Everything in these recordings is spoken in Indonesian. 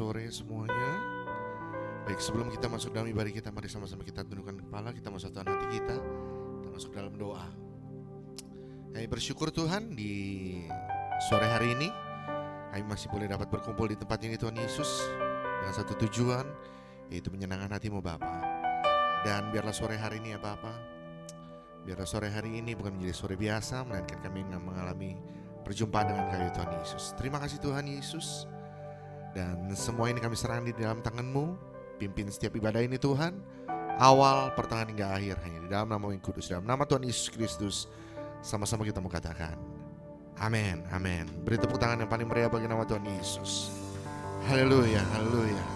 sore semuanya. Baik, sebelum kita masuk dalam ibadah kita, mari sama-sama kita tundukkan kepala, kita masuk dalam hati kita masuk dalam doa. Kami bersyukur Tuhan di sore hari ini kami masih boleh dapat berkumpul di tempat ini Tuhan Yesus, dengan satu tujuan, yaitu menyenangkan hati-Mu Bapa. Dan biarlah sore hari ini ya Bapa, biarlah sore hari ini bukan menjadi sore biasa, melainkan kami mengalami perjumpaan dengan Kau Tuhan Yesus. Terima kasih Tuhan Yesus. Dan semua ini kami serahkan di dalam tangan-Mu. Pimpin setiap ibadah ini Tuhan, awal, pertengahan hingga akhir, hanya di dalam nama yang kudus, dalam nama Tuhan Yesus Kristus. Sama-sama kita mau katakan amin, amin. Beri tepuk tangan yang paling meriah bagi nama Tuhan Yesus. Haleluya, haleluya.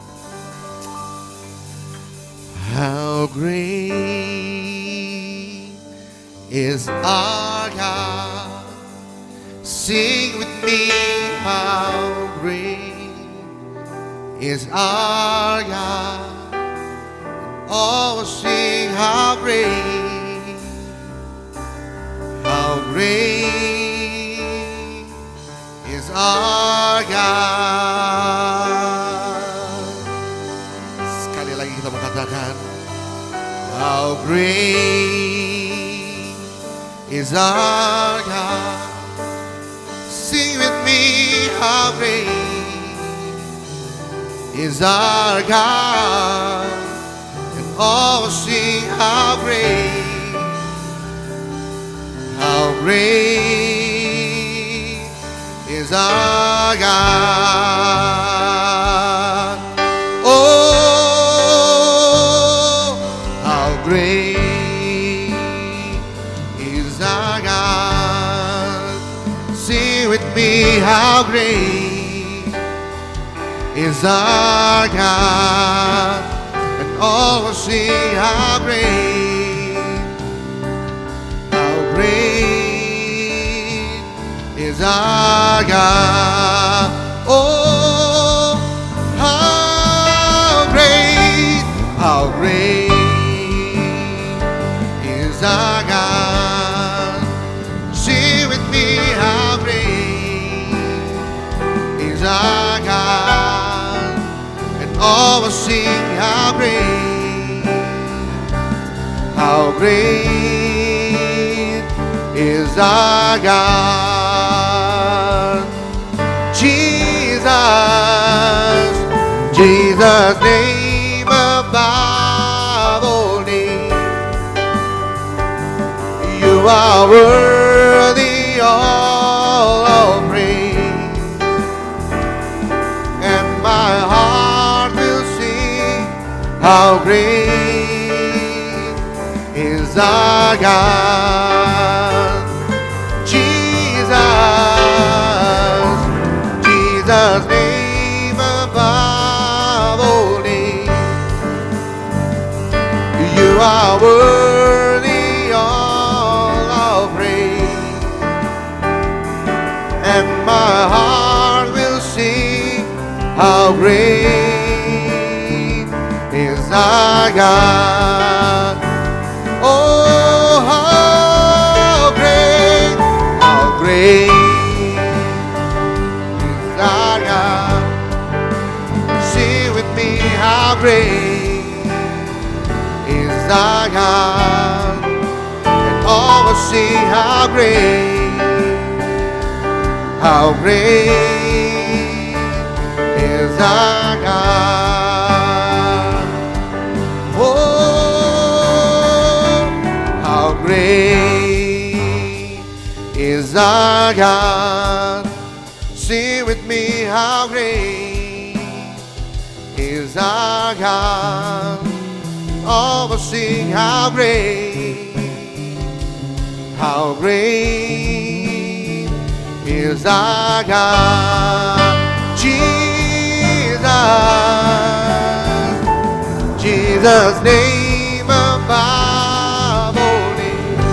How great is our God. Sing with me, how great is our God. Oh, sing how great is our God. Sekali lagi kita mengatakan, how great is our God. Sing with me, how great is our God, and all will sing how great is our God. Oh, how great is our God. Sing with me, how great is our God, and all will sing how great is our God. Oh, how great is our God. Sing with me, how great is our God. All will sing how great is our God. Jesus, name above all names. You are worthy all of praise, and my heart will sing how great is our God. Jesus, name above all names. You are worthy all of praise, and my heart will sing how great is our God. Oh, how great is our God. Sing with me, how great is our God, and all will sing how great is our God. Oh, how great is our God. Sing with me, how great is our God. All will sing how great is our God. Jesus, name above all names.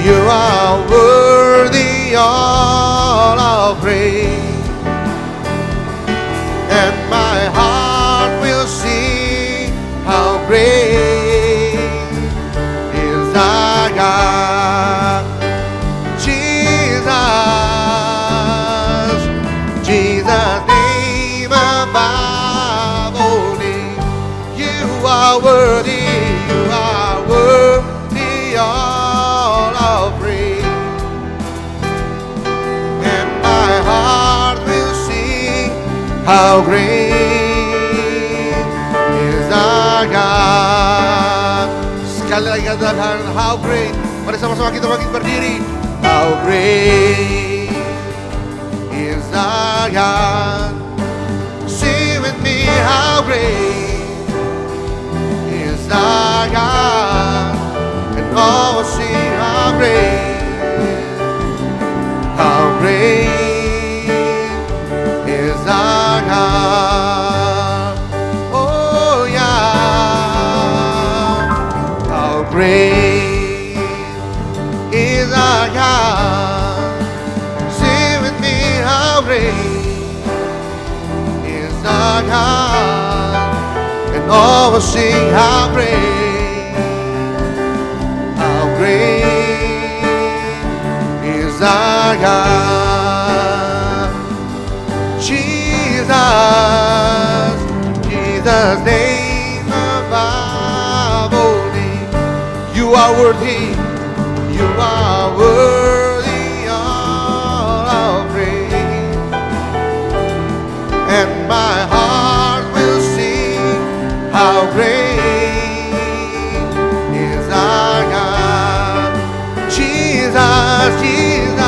You are worthy all of praise, and my heart will sing how great is our God. Jesus, Jesus' name How great is our God. Sekali lagi katakan, how great. Mari sama-sama kita bangkit berdiri. How great is our God. Sing with me, how great is our God. And all will sing, how great, how great is our God. Oh yeah, how great is our God. Sing with me, how great is our God. And all will sing, how great, how great is our God. Jesus, Jesus, name above all names. You are worthy, you are worthy of our praise. And my heart will sing, how great is our God. Jesus, Jesus,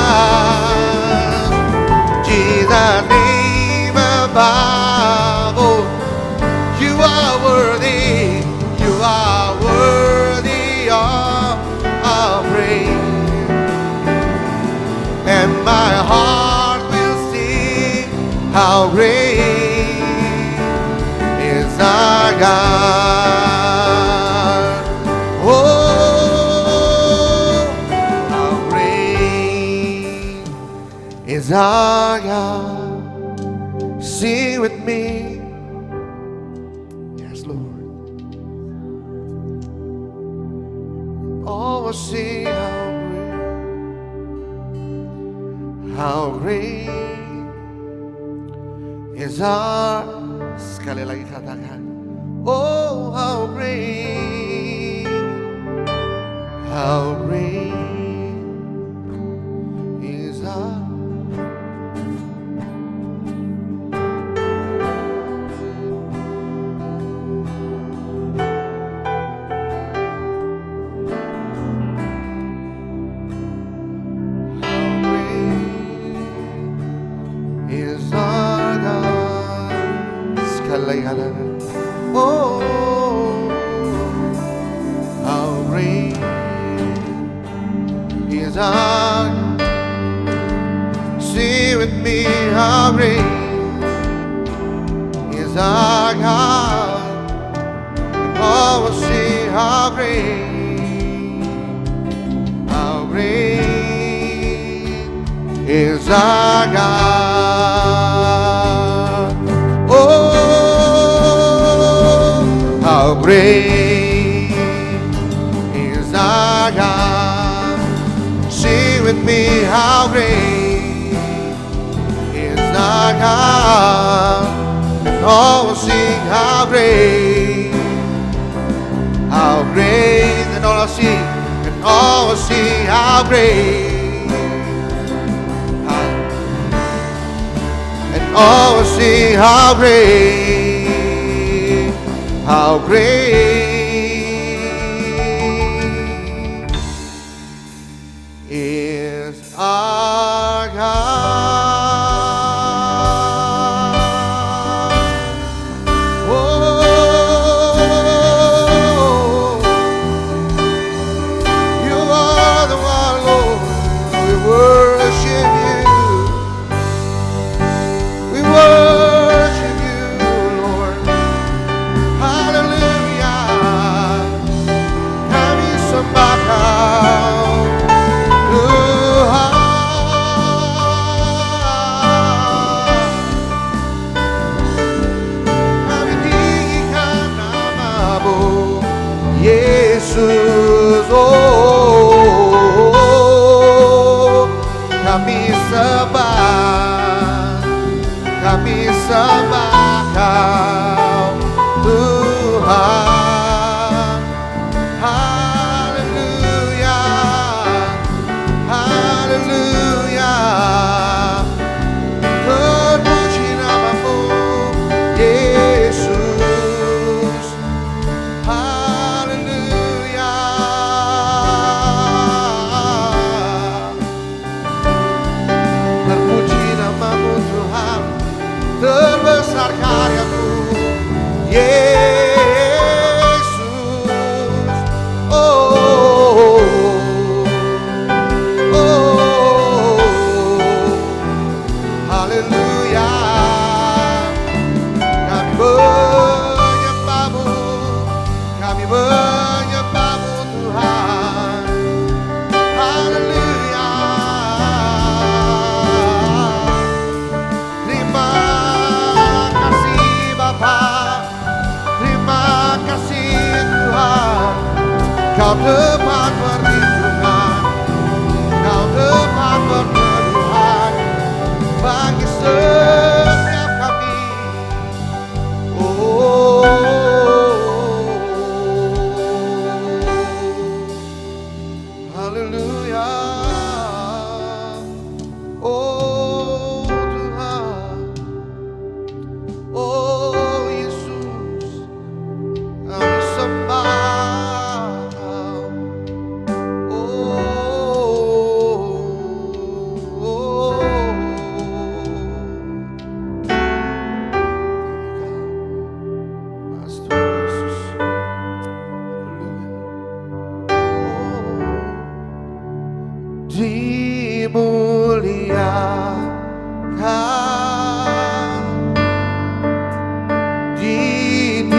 Jesus, name above all. You are worthy, you are worthy of our praise. And my heart will sing, how great is our God. Oh, how great is our God. Sing with me. Yes, Lord. All will sing, how great is our. Sekali lagi katakan, oh how great is our. Oh, how great is our. Sing with me, how great is our God. And all will sing, how great is our God. Oh, how great is our God. Sing with me, how great is our God. And all will sing, how great, and all will sing, and all will sing, how great, and all will sing, how great, how great is our God. Oh, you are the one, Lord. We worship you. We worship you, Lord. Hallelujah. Kami sembah Kau, Tuhan. Kami tinggikan nama-Mu, Yesus. Oh, Haleluya. Oh Tuhan, oh Yesus, kami sembah. Dimuliakan, ditinggikan,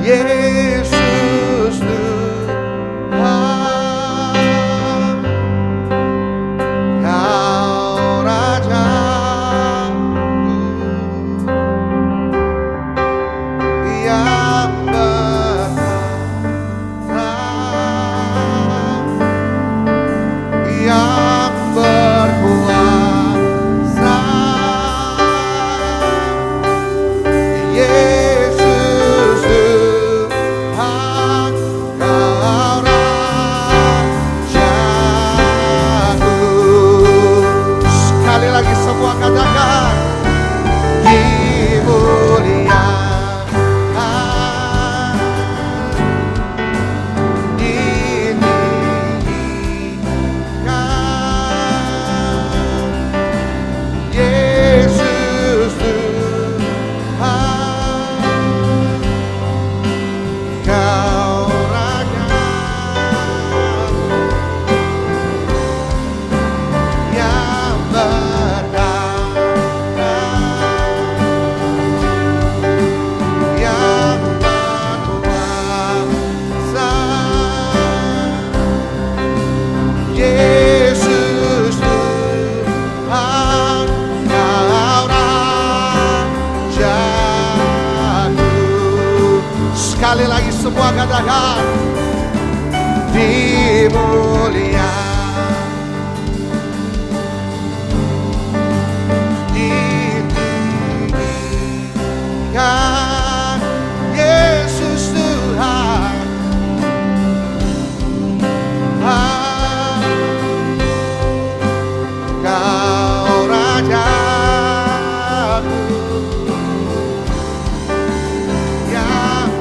Yesus Tuhan, Kau Rajaku yang yang berkuasa, Yesus Tuhan, Kau Rajaku. Sekali lagi semua katakan, dimuliakan, Yesus Tuhan, Kau Raja yang berdaulat, yang berkuasa, Yesus Tuhan, Kau Rajaku. Sekali lagi semua katakan, dimuliakan, ditinggikan, Yesus Tuhan, Kau Rajaku yang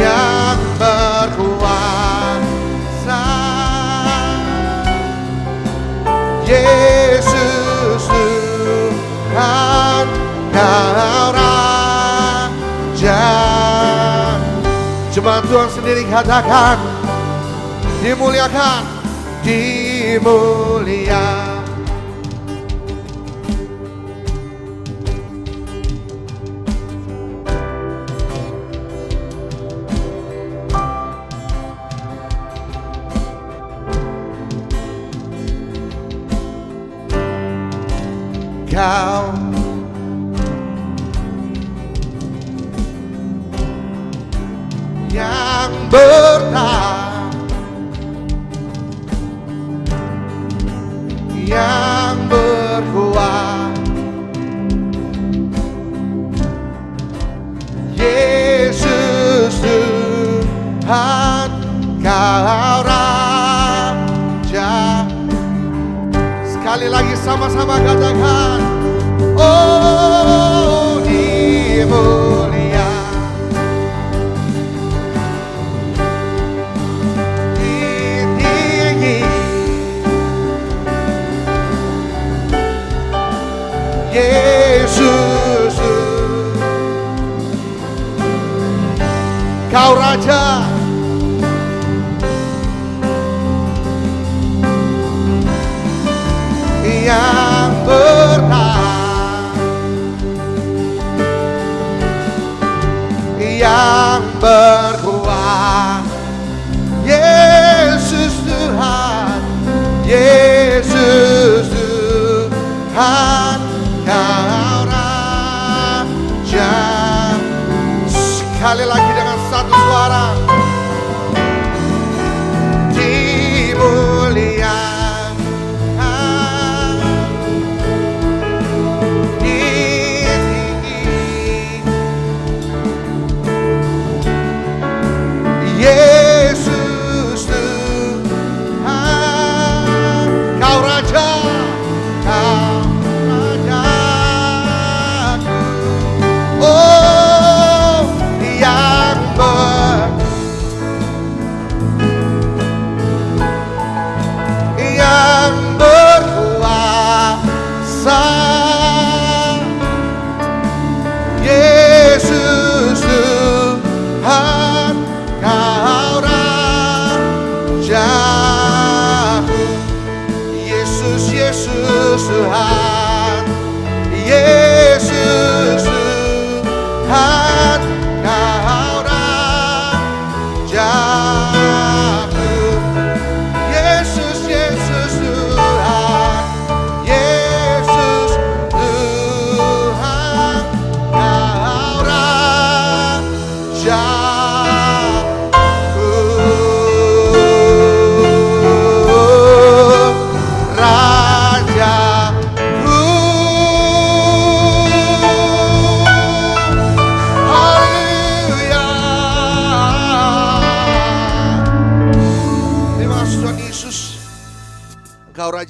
yang berkuasa, Yesus Tuhan, Kau Raja. Jemaat Tuhan sendiri katakan, dimuliakan, dimuliakan. Kau yang bertahan, yang berkuat, Yesus Tuhan, Kau Raja. Sekali lagi sama-sama katakan, oh dimuliakan, ditinggikan, Yesus Kau Raja. Yang bertahan, yang berkuat, Yesus Tuhan, Yesus Tuhan, Kau Raja. Sekali lagi dengan satu suara, dimuliakan,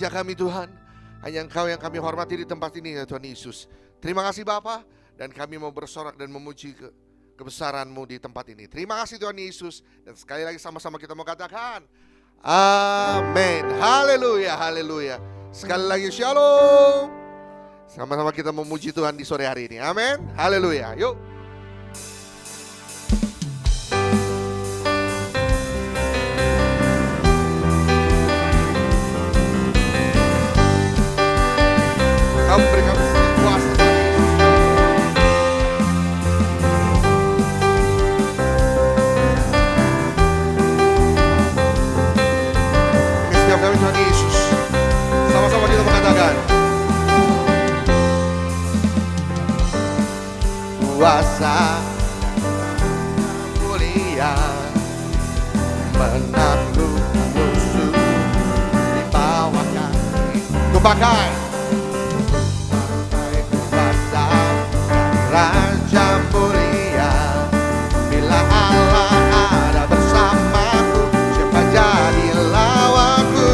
Raja kami Tuhan, hanya Engkau yang kami hormati di tempat ini ya Tuhan Yesus. Terima kasih Bapa, dan kami mau bersorak dan memuji kebesaran-Mu di tempat ini. Terima kasih Tuhan Yesus. Dan sekali lagi sama-sama kita mau katakan amin. Haleluya, haleluya. Sekali lagi shalom. Sama-sama kita memuji Tuhan di sore hari ini. Amin. Haleluya. Yuk. Kamu beri kami kuasa. Setiap kami Tuhan Yesus. Sama-sama kita mengatakan kuasa mulia menaklukkan musuh di bawah kaki. Ku pakai kuasa Raja mulia. Bila Allah ada bersamaku, siapa jadi lawanku?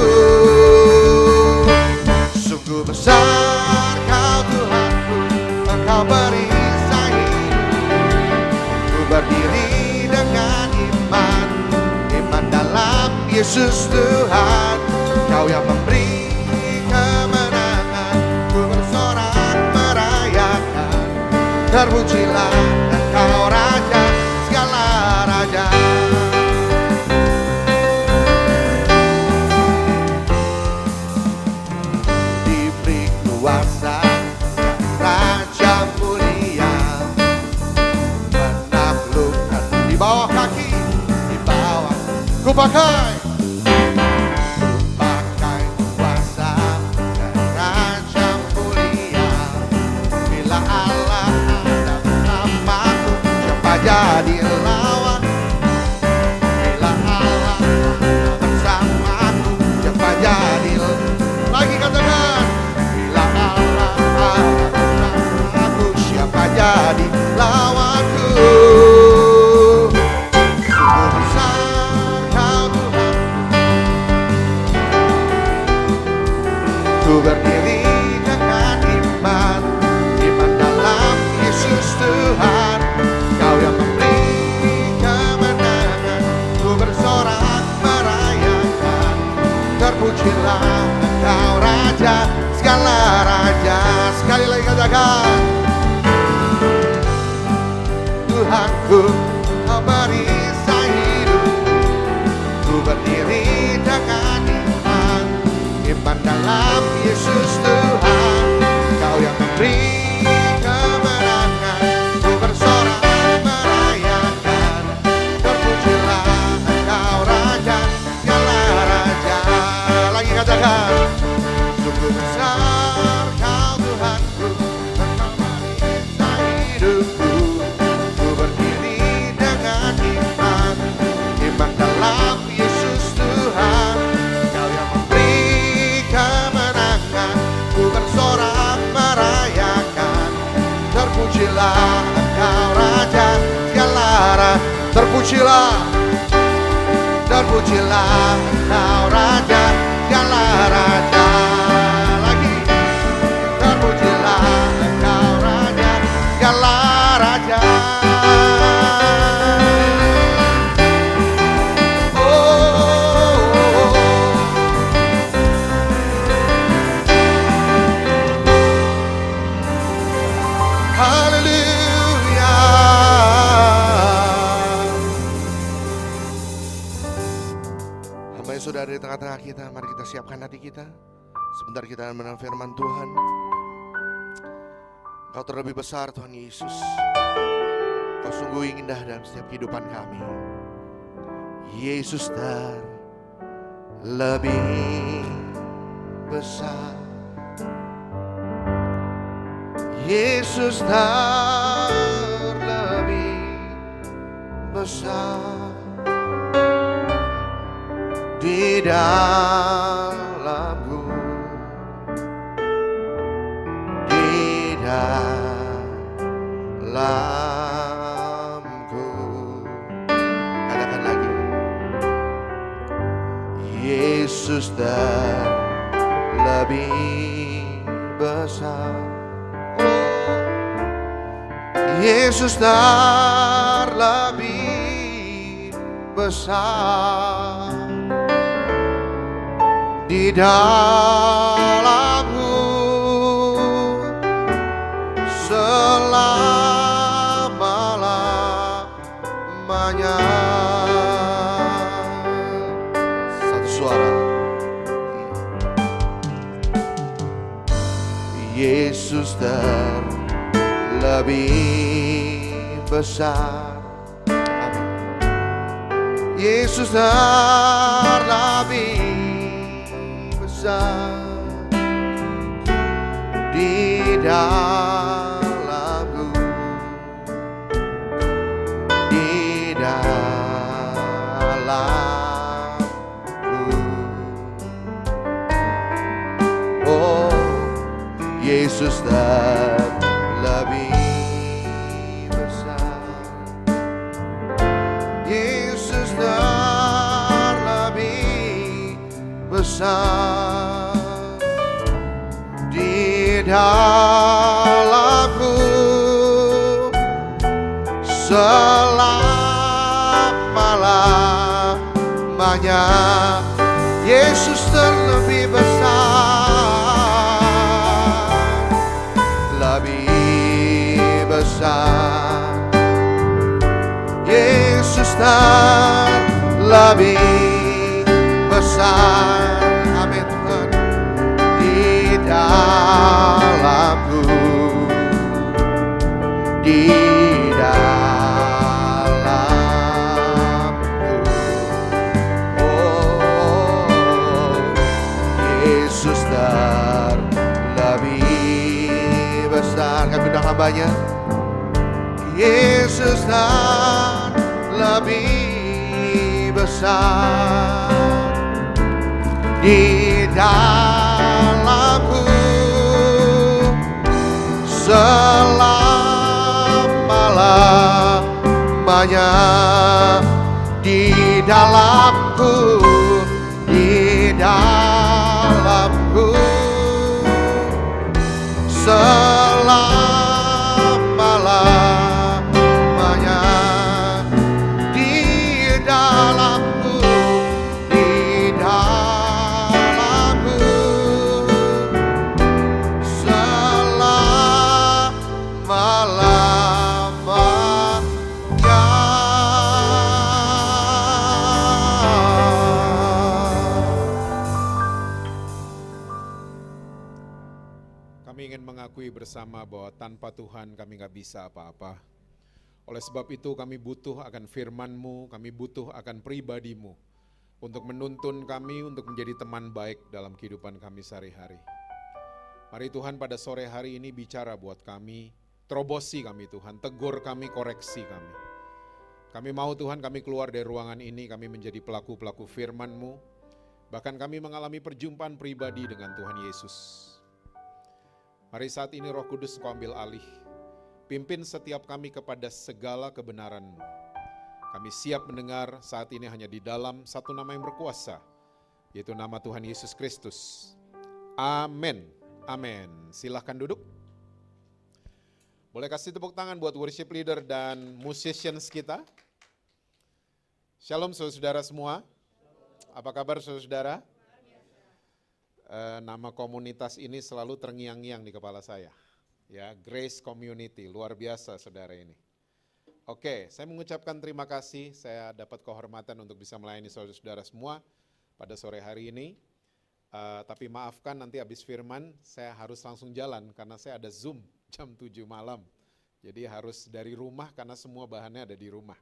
Sungguh besar Kau Tuhanku, Engkau perisai hidup. Ku berdiri dengan iman, iman dalam Yesus Tuhan. Kau yang memberi kemenangan, ku bersorak merayakan. Terpujilah Engkau Raja, segala raja. Diberi kuasa Raja mulia, menaklukkan di bawah kaki, di bawah. Ku pakai kuasa Raja mulia. Bila Allah ada bersamaku, siapa jadi lawan? Bila Allah ada bersamaku, siapa jadi lagi katakan, bila Allah ada bersamaku, siapa jadi lawanku? Sungguh besar Kau Tuhan, ku berdiri dengan iman, iman dalam Yesus Tuhan. Kau yang memberi kemenangan, ku bersorak merayakan. Terpujilah Engkau Raja, segala raja. Sekali lagi katakan, Tuhanku, Kau perisai hidup. Ku berdiri dengan iman, iman dalam Yesus Tuhan. Kau yang memberi kemenangan, ku bersorak merayakan. Terpujilah Engkau Raja, segala raja. Lagi katakan, sungguh besar Kau Tuhanku, Engkau perisai hidupku. Ku berdiri dengan iman, iman dalam Yesus Tuhan. Kau yang memberi kemenangan, ku bersorak merayakan. Terpujilah Engkau Raja, segala raja. Terpujilah, terpujilah Engkau Raja, segala raja. Lagi, terpujilah Engkau Raja, segala raja. Haleluya. Hamba yang sudah ada di tengah-tengah kita, mari kita siapkan hati kita. Sebentar kita akan mendengar firman Tuhan. Kau terlebih besar Tuhan Yesus. Kau sungguh indah dalam setiap kehidupan kami. Yesus terlebih besar. Yesus terlebih besar di dalamku, di dalamku. Katakan lagi, Yesus terlebih lebih besar. Yesus lebih besar di dalamku selama-lamanya. Satu suara. Yesus lebih besar. Amin. Yesus lebih besar di dalamku, di dalamku. Oh, Yesus lebih besar. Yesus lebih besar di dalamku selama-lamanya. Yesus lebih besar, lebih besar. Yesus lebih besar. Amin Tuhan. Di dalamku, di dalamku. Oh, Yesus lebih besar. Kami undang hambanya. Yesus lebih besar di dalamku selama-lamanya. Di dalamku, di dalamku selama-lamanya. Di dalamku, di dalamku selama-lamanya. Kami ingin mengakui bersama bahwa tanpa Tuhan kami gak bisa apa-apa. Oleh sebab itu kami butuh akan firman-Mu, kami butuh akan pribadi-Mu untuk menuntun kami untuk menjadi teman baik dalam kehidupan kami sehari-hari. Mari Tuhan pada sore hari ini bicara buat kami, terobosi kami Tuhan, tegur kami, koreksi kami. Kami mau Tuhan kami keluar dari ruangan ini, kami menjadi pelaku-pelaku firman-Mu, bahkan kami mengalami perjumpaan pribadi dengan Tuhan Yesus. Mari saat ini Roh Kudus Kau ambil alih, pimpin setiap kami kepada segala kebenaran-Mu. Kami siap mendengar saat ini hanya di dalam satu nama yang berkuasa, yaitu nama Tuhan Yesus Kristus. Amin. Amin. Silahkan duduk. Boleh kasih tepuk tangan buat worship leader dan musicians kita. Shalom saudara-saudara semua. Apa kabar saudara-saudara? Nama komunitas ini selalu terngiang-ngiang di kepala saya. Ya, Grace Community, luar biasa saudara ini. Oke, saya mengucapkan terima kasih, saya dapat kehormatan untuk bisa melayani saudara-saudara semua pada sore hari ini. Tapi maafkan nanti habis firman, saya harus langsung jalan karena saya ada Zoom jam 7 malam. Jadi harus dari rumah karena semua bahannya ada di rumah.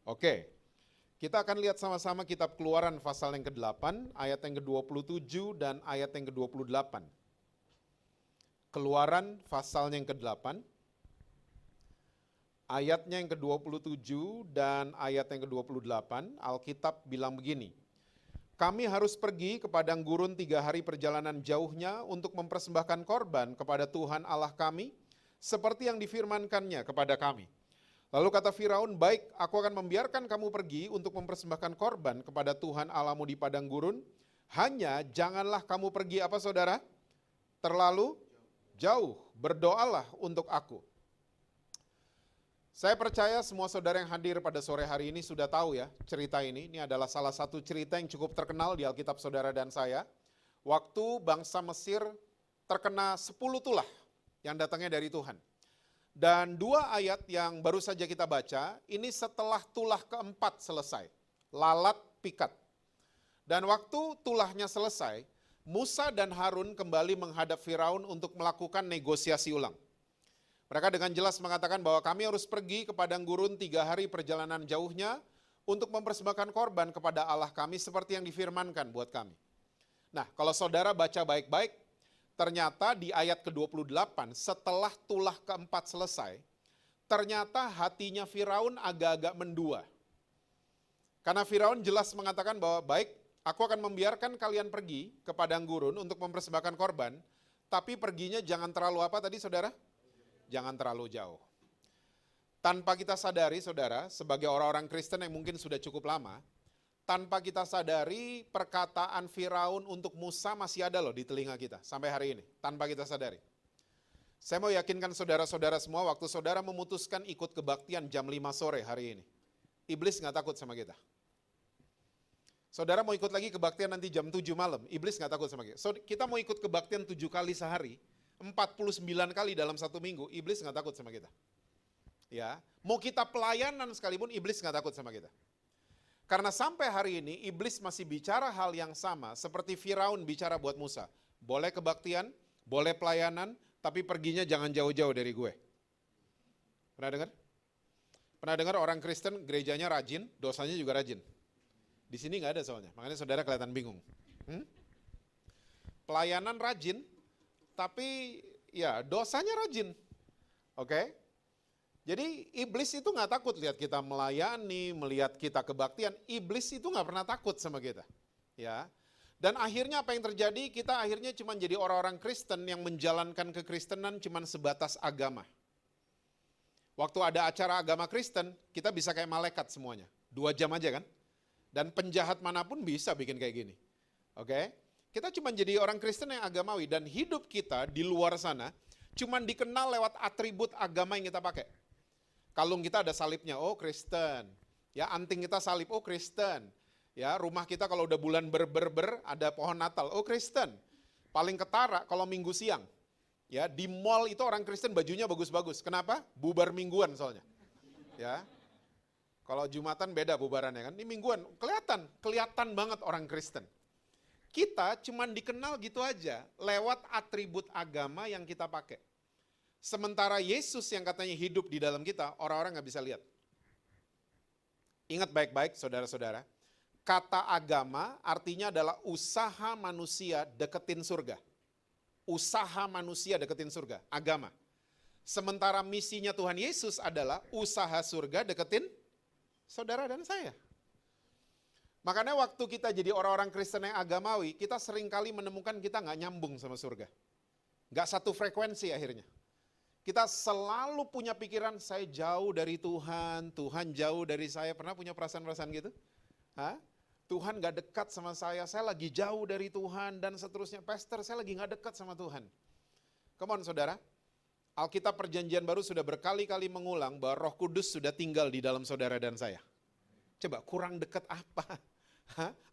Oke, kita akan lihat sama-sama kitab Keluaran pasal yang ke-8, ayat yang ke-27 dan ayat yang ke-28. Keluaran pasal yang ke-8, ayatnya yang ke-27 dan ayat yang ke-28, Alkitab bilang begini, kami harus pergi ke padang gurun 3 hari perjalanan jauhnya untuk mempersembahkan korban kepada Tuhan Allah kami, seperti yang difirmankannya kepada kami. Lalu kata Firaun, baik, aku akan membiarkan kamu pergi untuk mempersembahkan korban kepada Tuhan Allahmu di padang gurun. Hanya janganlah kamu pergi apa saudara? Terlalu jauh, berdoalah untuk aku. Saya percaya semua saudara yang hadir pada sore hari ini sudah tahu ya cerita ini. Ini adalah salah satu cerita yang cukup terkenal di Alkitab saudara dan saya. Waktu bangsa Mesir terkena 10 tulah yang datangnya dari Tuhan. Dan 2 ayat yang baru saja kita baca, ini setelah tulah keempat selesai. Lalat pikat. Dan waktu tulahnya selesai, Musa dan Harun kembali menghadap Firaun untuk melakukan negosiasi ulang. Mereka dengan jelas mengatakan bahwa kami harus pergi ke padang gurun 3 hari perjalanan jauhnya untuk mempersembahkan korban kepada Allah kami seperti yang difirmankan buat kami. Nah, kalau saudara baca baik-baik, ternyata di ayat ke-28 setelah tulah keempat selesai, ternyata hatinya Firaun agak-agak mendua. Karena Firaun jelas mengatakan bahwa baik, aku akan membiarkan kalian pergi ke padang gurun untuk mempersembahkan korban, tapi perginya jangan terlalu apa tadi saudara? Jangan terlalu jauh. Tanpa kita sadari saudara, sebagai orang-orang Kristen yang mungkin sudah cukup lama, tanpa kita sadari perkataan Firaun untuk Musa masih ada loh di telinga kita sampai hari ini, tanpa kita sadari. Saya mau yakinkan saudara-saudara semua, waktu saudara memutuskan ikut kebaktian jam 5 sore hari ini, iblis gak takut sama kita. Saudara mau ikut lagi kebaktian nanti jam 7 malam, iblis gak takut sama kita. Kita mau ikut kebaktian 7 kali sehari, 49 kali dalam 1 minggu, iblis gak takut sama kita. Ya, mau kita pelayanan sekalipun, iblis gak takut sama kita. Karena sampai hari ini iblis masih bicara hal yang sama seperti Firaun bicara buat Musa. Boleh kebaktian, boleh pelayanan, tapi perginya jangan jauh-jauh dari gue. Pernah dengar? Pernah dengar orang Kristen gerejanya rajin, dosanya juga rajin. Di sini nggak ada soalnya, makanya saudara kelihatan bingung. Pelayanan rajin, tapi ya dosanya rajin. Oke? Jadi iblis itu nggak takut lihat kita melayani, melihat kita kebaktian. Iblis itu nggak pernah takut sama kita, ya. Dan akhirnya apa yang terjadi? Kita akhirnya cuma jadi orang-orang Kristen yang menjalankan kekristenan cuma sebatas agama. Waktu ada acara agama Kristen, kita bisa kayak malaikat semuanya, 2 jam aja kan. Dan penjahat manapun bisa bikin kayak gini, oke? Kita cuma jadi orang Kristen yang agamawi dan hidup kita di luar sana cuma dikenal lewat atribut agama yang kita pakai. Kalung kita ada salibnya, oh Kristen. Ya, anting kita salib, oh Kristen. Ya, rumah kita kalau udah bulan ber ada pohon Natal, oh Kristen. Paling ketara kalau minggu siang. Ya, di mall itu orang Kristen bajunya bagus-bagus. Kenapa? Bubar mingguan soalnya. Ya. Kalau Jumatan beda bubarannya kan. Ini mingguan, kelihatan banget orang Kristen. Kita cuman dikenal gitu aja lewat atribut agama yang kita pakai. Sementara Yesus yang katanya hidup di dalam kita, orang-orang gak bisa lihat. Ingat baik-baik saudara-saudara, kata agama artinya adalah usaha manusia deketin surga. Usaha manusia deketin surga, agama. Sementara misinya Tuhan Yesus adalah usaha surga deketin saudara dan saya. Makanya waktu kita jadi orang-orang Kristen yang agamawi, kita seringkali menemukan kita gak nyambung sama surga. Gak satu frekuensi akhirnya. Kita selalu punya pikiran, saya jauh dari Tuhan, Tuhan jauh dari saya. Pernah punya perasaan-perasaan gitu? Tuhan gak dekat sama saya lagi jauh dari Tuhan, dan seterusnya. Pastor, saya lagi gak dekat sama Tuhan. Come on saudara, Alkitab Perjanjian Baru sudah berkali-kali mengulang bahwa Roh Kudus sudah tinggal di dalam saudara dan saya. Coba, kurang dekat apa?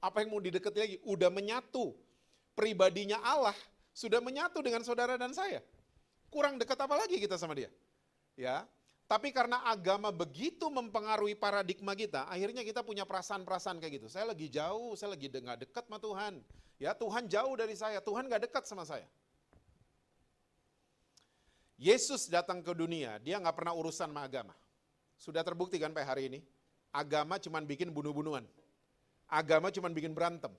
Apa yang mau didekati lagi? Udah menyatu. Pribadinya Allah sudah menyatu dengan saudara dan saya. Kurang dekat apa lagi kita sama dia? Ya, tapi karena agama begitu mempengaruhi paradigma kita, akhirnya kita punya perasaan-perasaan kayak gitu. Saya lagi jauh, saya lagi nggak dekat sama Tuhan. Ya, Tuhan jauh dari saya, Tuhan nggak dekat sama saya. Yesus datang ke dunia, dia nggak pernah urusan sama agama. Sudah terbukti kan sampai hari ini, agama cuma bikin bunuh-bunuhan. Agama cuma bikin berantem.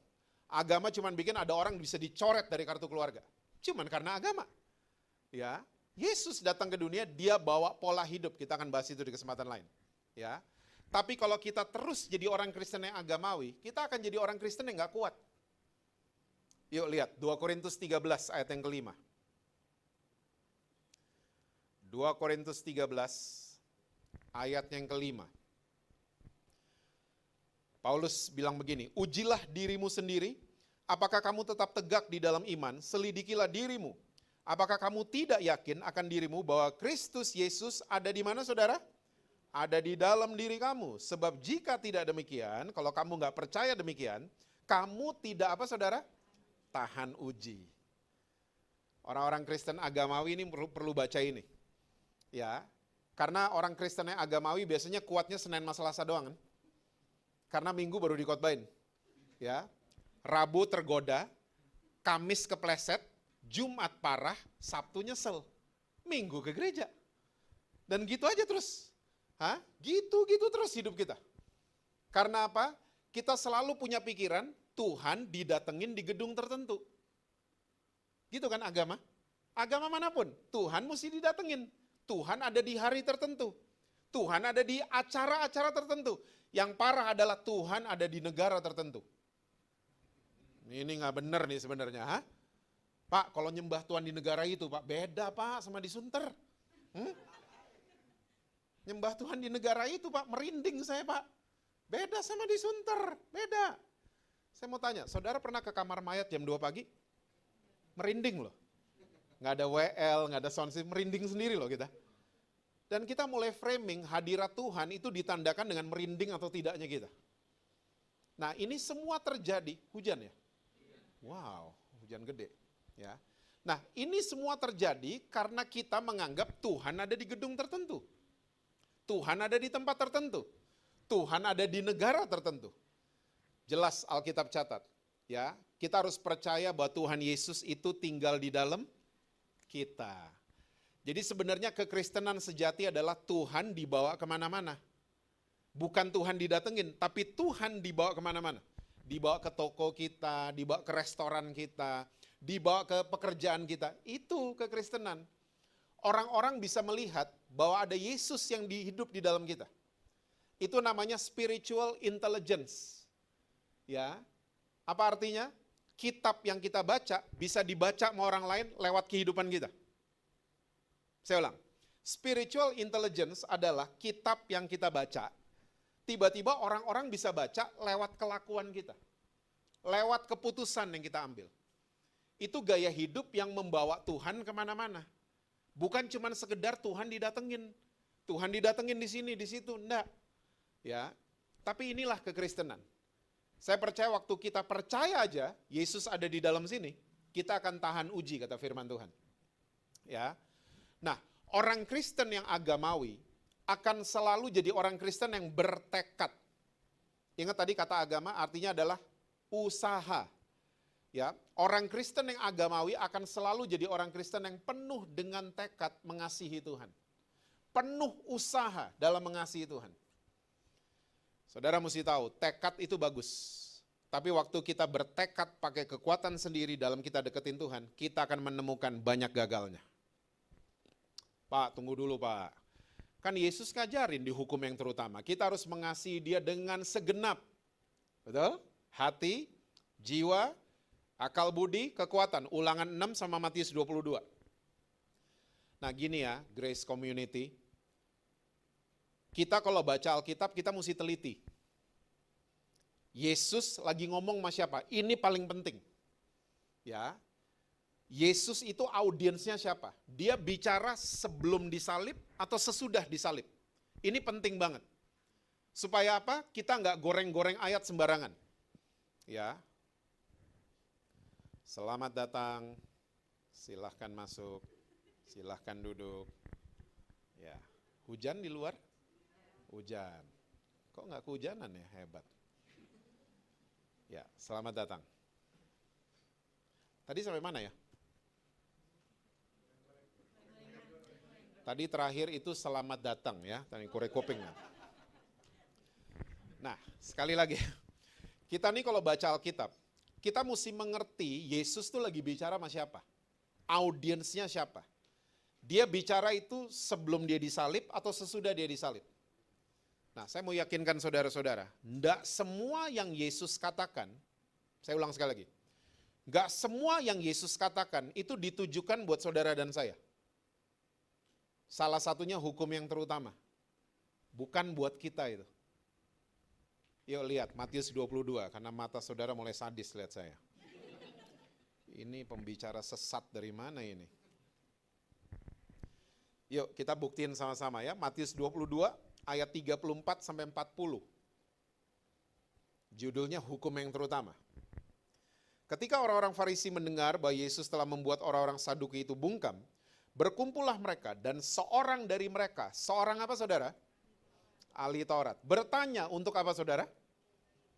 Agama cuma bikin ada orang bisa dicoret dari kartu keluarga. Cuman karena agama. Ya, Yesus datang ke dunia, dia bawa pola hidup. Kita akan bahas itu di kesempatan lain. Ya, tapi kalau kita terus jadi orang Kristen yang agamawi, kita akan jadi orang Kristen yang nggak kuat. Yuk lihat 2 Korintus 13 ayat yang kelima. 2 Korintus 13 ayat yang kelima. Paulus bilang begini, ujilah dirimu sendiri, Apakah kamu tetap tegak di dalam iman? Selidikilah dirimu. Apakah kamu tidak yakin akan dirimu bahwa Kristus Yesus ada di mana, saudara? Ada di dalam diri kamu. Sebab jika tidak demikian, kalau kamu nggak percaya demikian, kamu tidak apa, saudara? Tahan uji. Orang-orang Kristen agamawi ini perlu baca ini. Ya, karena orang Kristen yang agamawi biasanya kuatnya Senin sama Selasa doang kan? Karena Minggu baru dikotbahin. Ya, Rabu tergoda, Kamis kepleset, Jumat parah, Sabtu nyesel. Minggu ke gereja. Dan gitu aja terus. Gitu terus hidup kita. Karena apa? Kita selalu punya pikiran Tuhan didatengin di gedung tertentu. Gitu kan agama? Agama manapun, Tuhan mesti didatengin. Tuhan ada di hari tertentu. Tuhan ada di acara-acara tertentu. Yang parah adalah Tuhan ada di negara tertentu. Ini nggak benar nih sebenarnya. Pak, kalau nyembah Tuhan di negara itu, Pak, beda Pak sama di Sunter. Nyembah Tuhan di negara itu, Pak, merinding saya, Pak. Beda sama di Sunter, beda. Saya mau tanya, saudara pernah ke kamar mayat jam 2 pagi? Merinding loh. Nggak ada WL, nggak ada sound system, merinding sendiri loh kita. Dan kita mulai framing hadirat Tuhan itu ditandakan dengan merinding atau tidaknya kita. Nah ini semua terjadi, hujan ya? Wow, hujan gede. Ya. Nah ini semua terjadi karena kita menganggap Tuhan ada di gedung tertentu. Tuhan ada di tempat tertentu. Tuhan ada di negara tertentu. Jelas Alkitab catat. Ya, kita harus percaya bahwa Tuhan Yesus itu tinggal di dalam kita. Jadi sebenarnya kekristenan sejati adalah Tuhan dibawa kemana-mana. Bukan Tuhan didatengin, tapi Tuhan dibawa kemana-mana. Dibawa ke toko kita, dibawa ke restoran kita, dibawa ke pekerjaan kita. Itu kekristenan. Orang-orang bisa melihat bahwa ada Yesus yang hidup di dalam kita. Itu namanya spiritual intelligence. Ya, apa artinya? Kitab yang kita baca bisa dibaca sama orang lain lewat kehidupan kita. Saya ulang, spiritual intelligence adalah kitab yang kita baca, tiba-tiba orang-orang bisa baca lewat kelakuan kita. Lewat keputusan yang kita ambil. Itu gaya hidup yang membawa Tuhan kemana-mana. Bukan cuma sekedar Tuhan didatengin. Tuhan didatengin di sini, di situ, enggak. Ya, tapi inilah kekristenan. Saya percaya waktu kita percaya aja Yesus ada di dalam sini, kita akan tahan uji kata firman Tuhan. Ya. Nah, orang Kristen yang agamawi akan selalu jadi orang Kristen yang bertekad. Ingat tadi kata agama artinya adalah usaha. Ya, orang Kristen yang agamawi akan selalu jadi orang Kristen yang penuh dengan tekad mengasihi Tuhan. Penuh usaha dalam mengasihi Tuhan. Saudara mesti tahu, tekad itu bagus. Tapi waktu kita bertekad pakai kekuatan sendiri dalam kita deketin Tuhan, kita akan menemukan banyak gagalnya. Pak, tunggu dulu Pak. Kan Yesus ngajarin di hukum yang terutama, kita harus mengasihi dia dengan segenap. Betul? Hati, jiwa, akal budi, kekuatan. Ulangan 6 sama Matius 22. Nah gini ya, Grace Community. Kita kalau baca Alkitab, kita mesti teliti. Yesus lagi ngomong sama siapa? Ini paling penting. Ya, Yesus itu audiensnya siapa? Dia bicara sebelum disalib atau sesudah disalib. Ini penting banget. Supaya apa? Kita nggak goreng-goreng ayat sembarangan. Ya. Selamat datang, silahkan masuk, silahkan duduk. Ya, hujan di luar? Hujan. Kok nggak kehujanan ya? Hebat. Ya, selamat datang. Tadi sampai mana ya? Tadi terakhir itu selamat datang ya, tadi korek kuping. Nah, sekali lagi. Kita nih kalau baca Alkitab, kita mesti mengerti Yesus tuh lagi bicara sama siapa? Audiensnya siapa? Dia bicara itu sebelum dia disalib atau sesudah dia disalib? Nah, saya mau yakinkan saudara-saudara, enggak semua yang Yesus katakan, saya ulang sekali lagi, enggak semua yang Yesus katakan itu ditujukan buat saudara dan saya. Salah satunya hukum yang terutama, bukan buat kita itu. Yuk lihat Matius 22, karena mata saudara mulai sadis lihat saya. Ini pembicara sesat dari mana ini? Yuk kita buktiin sama-sama ya. Matius 22 ayat 34 sampai 40. Judulnya hukum yang terutama. Ketika orang-orang Farisi mendengar bahwa Yesus telah membuat orang-orang Saduki itu bungkam, berkumpullah mereka dan seorang dari mereka, seorang apa saudara? Ahli Taurat. Bertanya untuk apa saudara?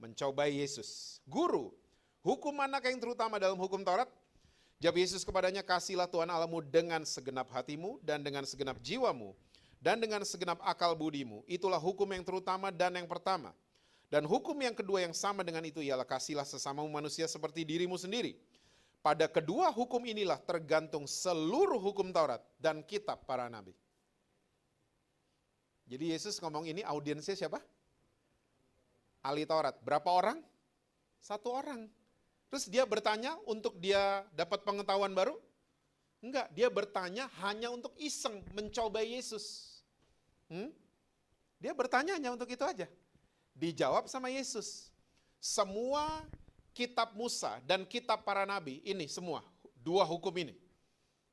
Mencobai Yesus. Guru, hukum manakah yang terutama dalam hukum Taurat? Jawab Yesus kepadanya, kasihlah Tuhan Allahmu dengan segenap hatimu dan dengan segenap jiwamu dan dengan segenap akal budimu. Itulah hukum yang terutama dan yang pertama. Dan hukum yang kedua yang sama dengan itu ialah kasihlah sesamamu manusia seperti dirimu sendiri. Pada kedua hukum inilah tergantung seluruh hukum Taurat dan kitab para nabi. Jadi Yesus ngomong ini audiensnya siapa? Ahli Taurat. Berapa orang? 1 orang. Terus dia bertanya untuk dia dapat pengetahuan baru? Enggak, dia bertanya hanya untuk iseng mencobai Yesus. Dia bertanya hanya untuk itu aja. Dijawab sama Yesus. Semua kitab Musa dan kitab para nabi ini semua 2 hukum ini.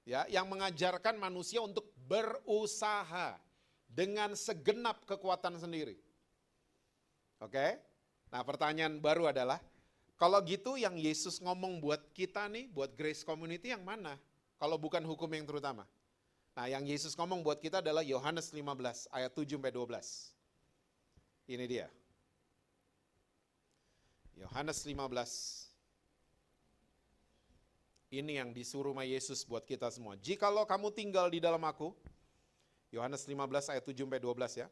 Ya, yang mengajarkan manusia untuk berusaha dengan segenap kekuatan sendiri. Oke? Nah, pertanyaan baru adalah kalau gitu yang Yesus ngomong buat kita nih, buat Grace Community yang mana? Kalau bukan hukum yang terutama. Nah, yang Yesus ngomong buat kita adalah Yohanes 15 ayat 7-12. Ini dia. Yohanes 15. Ini yang disuruh sama Yesus buat kita semua. Jikalau kamu tinggal di dalam aku, Yohanes 15 ayat 7-12 ya.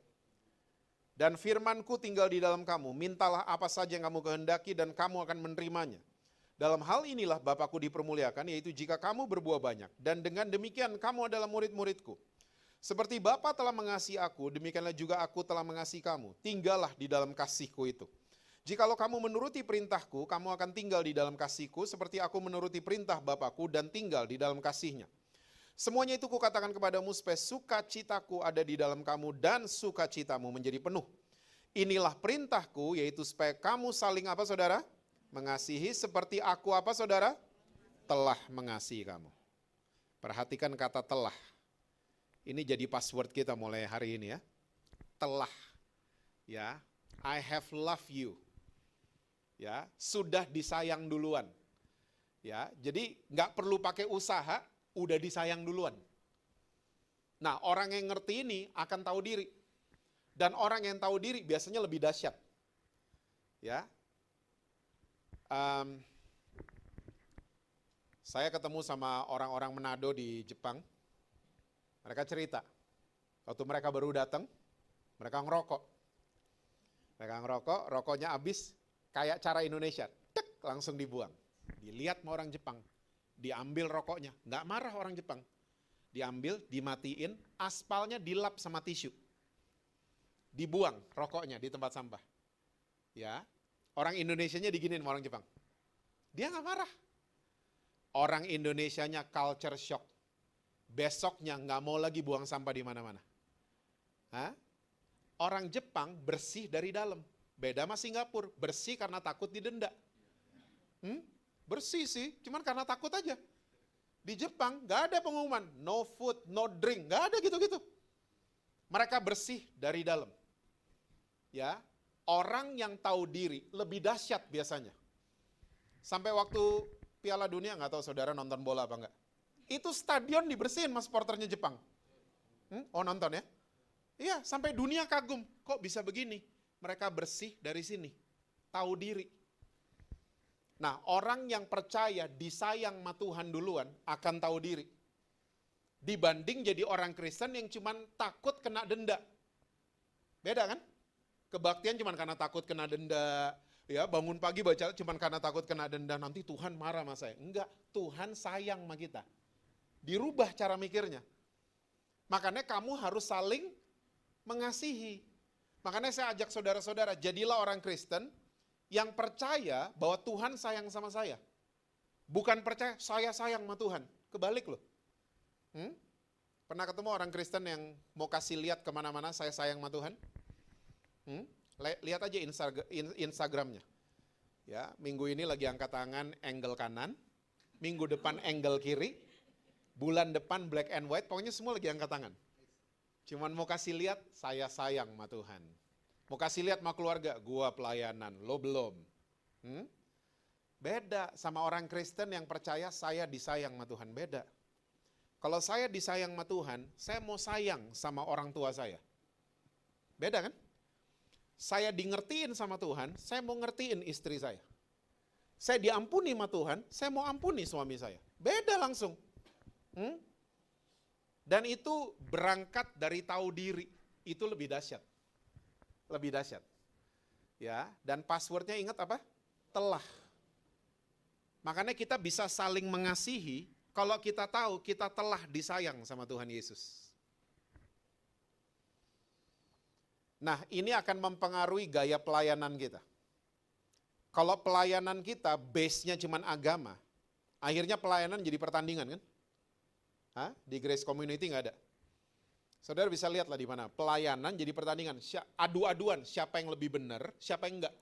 Dan firmanku tinggal di dalam kamu, mintalah apa saja yang kamu kehendaki dan kamu akan menerimanya. Dalam hal inilah Bapakku dipermuliakan, yaitu jika kamu berbuah banyak. Dan dengan demikian kamu adalah murid-muridku. Seperti Bapa telah mengasihi aku, demikianlah juga aku telah mengasihi kamu. Tinggallah di dalam kasihku itu. Jikalau kamu menuruti perintahku, kamu akan tinggal di dalam kasihku, seperti aku menuruti perintah Bapakku dan tinggal di dalam kasihnya. Semuanya itu kukatakan kepadamu supaya sukacitaku ada di dalam kamu dan sukacitamu menjadi penuh. Inilah perintahku, yaitu supaya kamu saling apa saudara? Mengasihi seperti aku apa saudara? Telah mengasihi kamu. Perhatikan kata telah. Ini jadi password kita mulai hari ini ya. Telah. Ya, I have loved you. Ya, sudah disayang duluan. Ya, jadi nggak perlu pakai usaha. Udah disayang duluan. Nah, orang yang ngerti ini akan tahu diri. Dan orang yang tahu diri biasanya lebih dahsyat. Ya. Saya ketemu sama orang-orang Manado di Jepang. Mereka cerita. Waktu mereka baru datang, mereka ngerokok. Rokoknya habis kayak cara Indonesia. Tek, langsung dibuang. Dilihat sama orang Jepang. Diambil rokoknya, nggak marah orang Jepang. Diambil, dimatiin, aspalnya dilap sama tisu. Dibuang rokoknya di tempat sampah. Ya, orang Indonesianya diginiin sama orang Jepang. Dia nggak marah. Orang Indonesianya culture shock. Besoknya nggak mau lagi buang sampah di mana-mana. Orang Jepang bersih dari dalam. Beda sama Singapura, bersih karena takut didenda. Bersih sih, cuman karena takut aja. Di Jepang gak ada pengumuman, no food, no drink, gak ada gitu-gitu. Mereka bersih dari dalam. Ya, orang yang tahu diri lebih dahsyat biasanya. Sampai waktu Piala Dunia, gak tahu saudara nonton bola apa enggak. Itu stadion dibersihin sama supporternya Jepang. Oh nonton ya? Iya, sampai dunia kagum, kok bisa begini? Mereka bersih dari sini, tahu diri. Nah, orang yang percaya disayang sama Tuhan duluan akan tahu diri. Dibanding jadi orang Kristen yang cuman takut kena denda. Beda kan? Kebaktian cuman karena takut kena denda. Ya, bangun pagi baca cuman karena takut kena denda, nanti Tuhan marah sama saya. Enggak, Tuhan sayang sama kita. Dirubah cara mikirnya. Makanya kamu harus saling mengasihi. Makanya saya ajak saudara-saudara, jadilah orang Kristen yang percaya bahwa Tuhan sayang sama saya. Bukan percaya saya sayang sama Tuhan. Kebalik loh. Pernah ketemu orang Kristen yang mau kasih lihat kemana-mana saya sayang sama Tuhan? Lihat aja Instagramnya. Ya, minggu ini lagi angkat tangan angle kanan. minggu depan angle kiri, bulan depan black and white, pokoknya semua lagi angkat tangan. Cuman mau kasih lihat, saya sayang sama Tuhan. Mau kasih lihat sama keluarga, gua pelayanan, lo belum. Beda sama orang Kristen yang percaya saya disayang sama Tuhan, beda. Kalau saya disayang sama Tuhan, saya mau sayang sama orang tua saya. Beda kan? Saya di-ngertiin sama Tuhan, saya mau ngertiin istri saya. Saya diampuni sama Tuhan, saya mau ampuni suami saya. Beda langsung. Dan itu berangkat dari tahu diri, itu lebih dahsyat. Lebih dahsyat. Ya, dan passwordnya ingat apa? Telah. Makanya kita bisa saling mengasihi kalau kita tahu kita telah disayang sama Tuhan Yesus. Nah, ini akan mempengaruhi gaya pelayanan kita. Kalau pelayanan kita base-nya cuma agama, akhirnya pelayanan jadi pertandingan kan? Di Grace Community nggak ada. Saudara bisa lihatlah di mana pelayanan jadi pertandingan, adu-aduan siapa yang lebih benar, siapa yang enggak.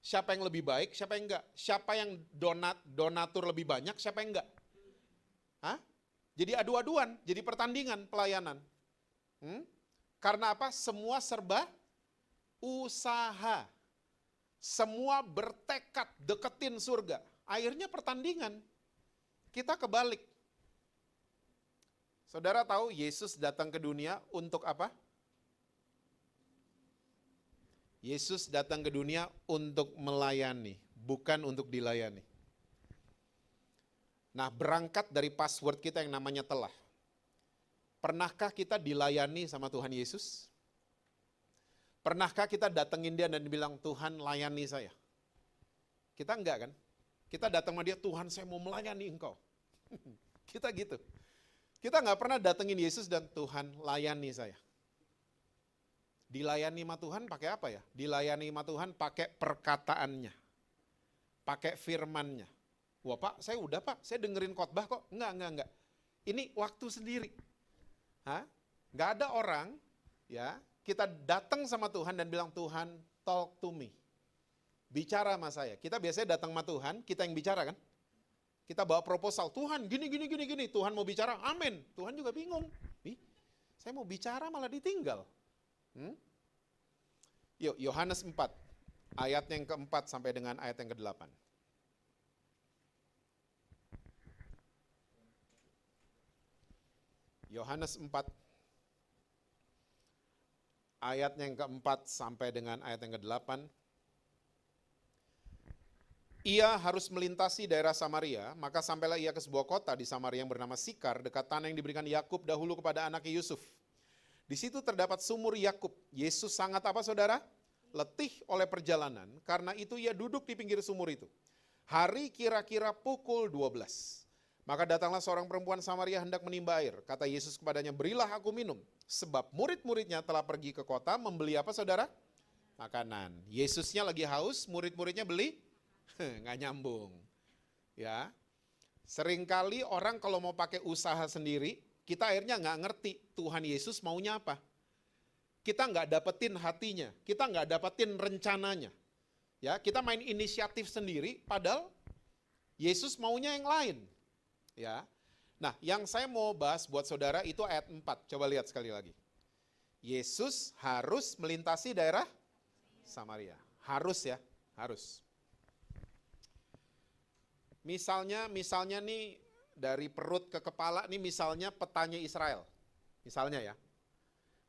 Siapa yang lebih baik, siapa yang enggak. Siapa yang donatur lebih banyak, siapa yang enggak. Jadi adu-aduan, jadi pertandingan pelayanan. Karena apa? Semua serba usaha. Semua bertekad deketin surga. Akhirnya pertandingan. Kita kebalik. Saudara tahu Yesus datang ke dunia untuk apa? Yesus datang ke dunia untuk melayani, bukan untuk dilayani. Nah, berangkat dari password kita yang namanya telah. Pernahkah kita dilayani sama Tuhan Yesus? Pernahkah kita datengin dia dan bilang, Tuhan layani saya? Kita enggak kan? Kita datang sama dia, Tuhan saya mau melayani engkau. Kita gitu. Kita enggak pernah datengin Yesus dan Tuhan layani saya. Dilayani sama Tuhan pakai apa ya? Dilayani sama Tuhan pakai perkataannya. Pakai firmannya. Wah Pak, saya udah Pak, saya dengerin khotbah kok. Enggak. Ini waktu sendiri. Enggak ada orang, ya, kita datang sama Tuhan dan bilang, Tuhan talk to me. Bicara sama saya. Kita biasanya datang sama Tuhan, kita yang bicara kan? Kita bawa proposal, Tuhan gini. Tuhan mau bicara, amin. Tuhan juga bingung. Saya mau bicara malah ditinggal. Yuk, Yohanes 4, ayat yang keempat sampai dengan ayat yang ke-8. Yohanes 4, ayat yang keempat sampai dengan ayat yang ke-8. Ia harus melintasi daerah Samaria, maka sampailah ia ke sebuah kota di Samaria yang bernama Sikar, dekat tanah yang diberikan Yakub dahulu kepada anaknya Yusuf. Di situ terdapat sumur Yakub. Yesus sangat apa saudara? Letih oleh perjalanan, karena itu ia duduk di pinggir sumur itu. Hari kira-kira pukul 12. Maka datanglah seorang perempuan Samaria hendak menimba air. Kata Yesus kepadanya, berilah aku minum. Sebab murid-muridnya telah pergi ke kota membeli apa saudara? Makanan. Yesusnya lagi haus, murid-muridnya beli? Nggak nyambung. Ya, seringkali orang kalau mau pakai usaha sendiri, kita akhirnya nggak ngerti Tuhan Yesus maunya apa. Kita nggak dapetin hatinya, kita nggak dapetin rencananya. Ya, kita main inisiatif sendiri, padahal Yesus maunya yang lain. Ya, nah yang saya mau bahas buat saudara itu ayat 4, coba lihat sekali lagi. Yesus harus melintasi daerah Samaria, harus ya, harus. Misalnya nih dari perut ke kepala nih misalnya petanya Israel. Misalnya ya.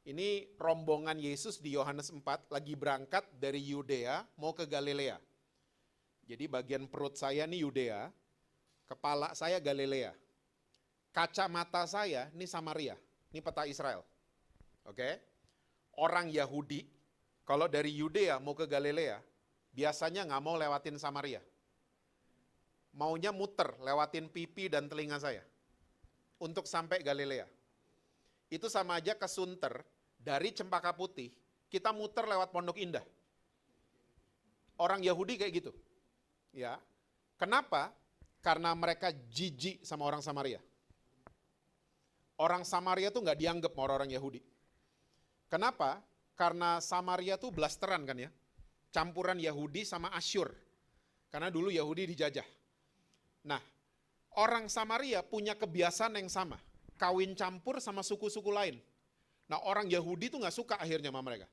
Ini rombongan Yesus di Yohanes 4 lagi berangkat dari Yudea mau ke Galilea. Jadi bagian perut saya nih Yudea, kepala saya Galilea. Kacamata saya ini Samaria, ini peta Israel. Oke? Orang Yahudi kalau dari Yudea mau ke Galilea, biasanya nggak mau lewatin Samaria. Maunya muter, lewatin pipi dan telinga saya. Untuk sampai Galilea. Itu sama aja ke Sunter, dari Cempaka Putih, kita muter lewat Pondok Indah. Orang Yahudi kayak gitu. Ya. Kenapa? Karena mereka jijik sama orang Samaria. Orang Samaria tuh nggak dianggap sama orang Yahudi. Kenapa? Karena Samaria tuh blasteran kan ya. Campuran Yahudi sama Asyur. Karena dulu Yahudi dijajah. Nah, orang Samaria punya kebiasaan yang sama. Kawin campur sama suku-suku lain. Nah orang Yahudi tuh gak suka akhirnya sama mereka.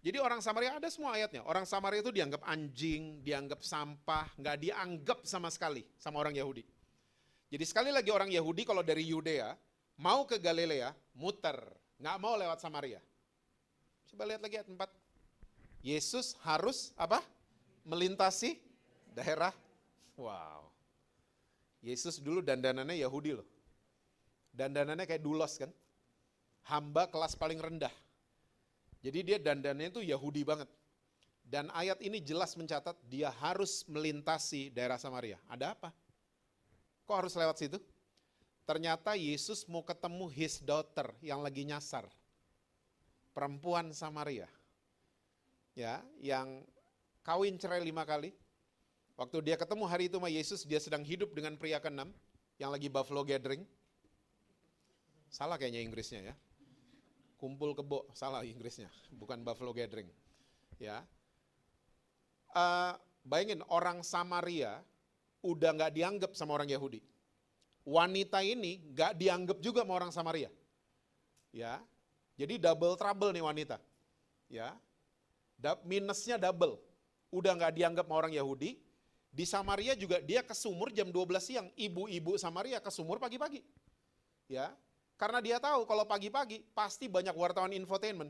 Jadi orang Samaria ada semua ayatnya. Orang Samaria itu dianggap anjing, dianggap sampah, gak dianggap sama sekali sama orang Yahudi. Jadi sekali lagi orang Yahudi kalau dari Yudea mau ke Galilea, muter. Gak mau lewat Samaria. Coba lihat lagi ayat 4. Yesus harus apa? Melintasi daerah. Wow. Yesus dulu dandanannya Yahudi loh. Dandanannya kayak dulos kan. Hamba kelas paling rendah. Jadi dia dandanannya itu Yahudi banget. Dan ayat ini jelas mencatat dia harus melintasi daerah Samaria. Ada apa? Kok harus lewat situ? Ternyata Yesus mau ketemu his daughter yang lagi nyasar. Perempuan Samaria. Ya, yang kawin cerai 5 kali. Waktu dia ketemu hari itu sama Yesus, dia sedang hidup dengan pria ke-6 yang lagi buffalo gathering. Salah kayaknya Inggrisnya ya. Kumpul kebo, salah Inggrisnya, bukan buffalo gathering. Ya, bayangin orang Samaria udah nggak dianggap sama orang Yahudi. Wanita ini nggak dianggap juga sama orang Samaria. Ya, jadi double trouble nih wanita. Ya, minusnya double. Udah nggak dianggap sama orang Yahudi. Di Samaria juga dia ke sumur jam 12 siang. Ibu-ibu Samaria ke sumur pagi-pagi. Ya, karena dia tahu kalau pagi-pagi pasti banyak wartawan infotainment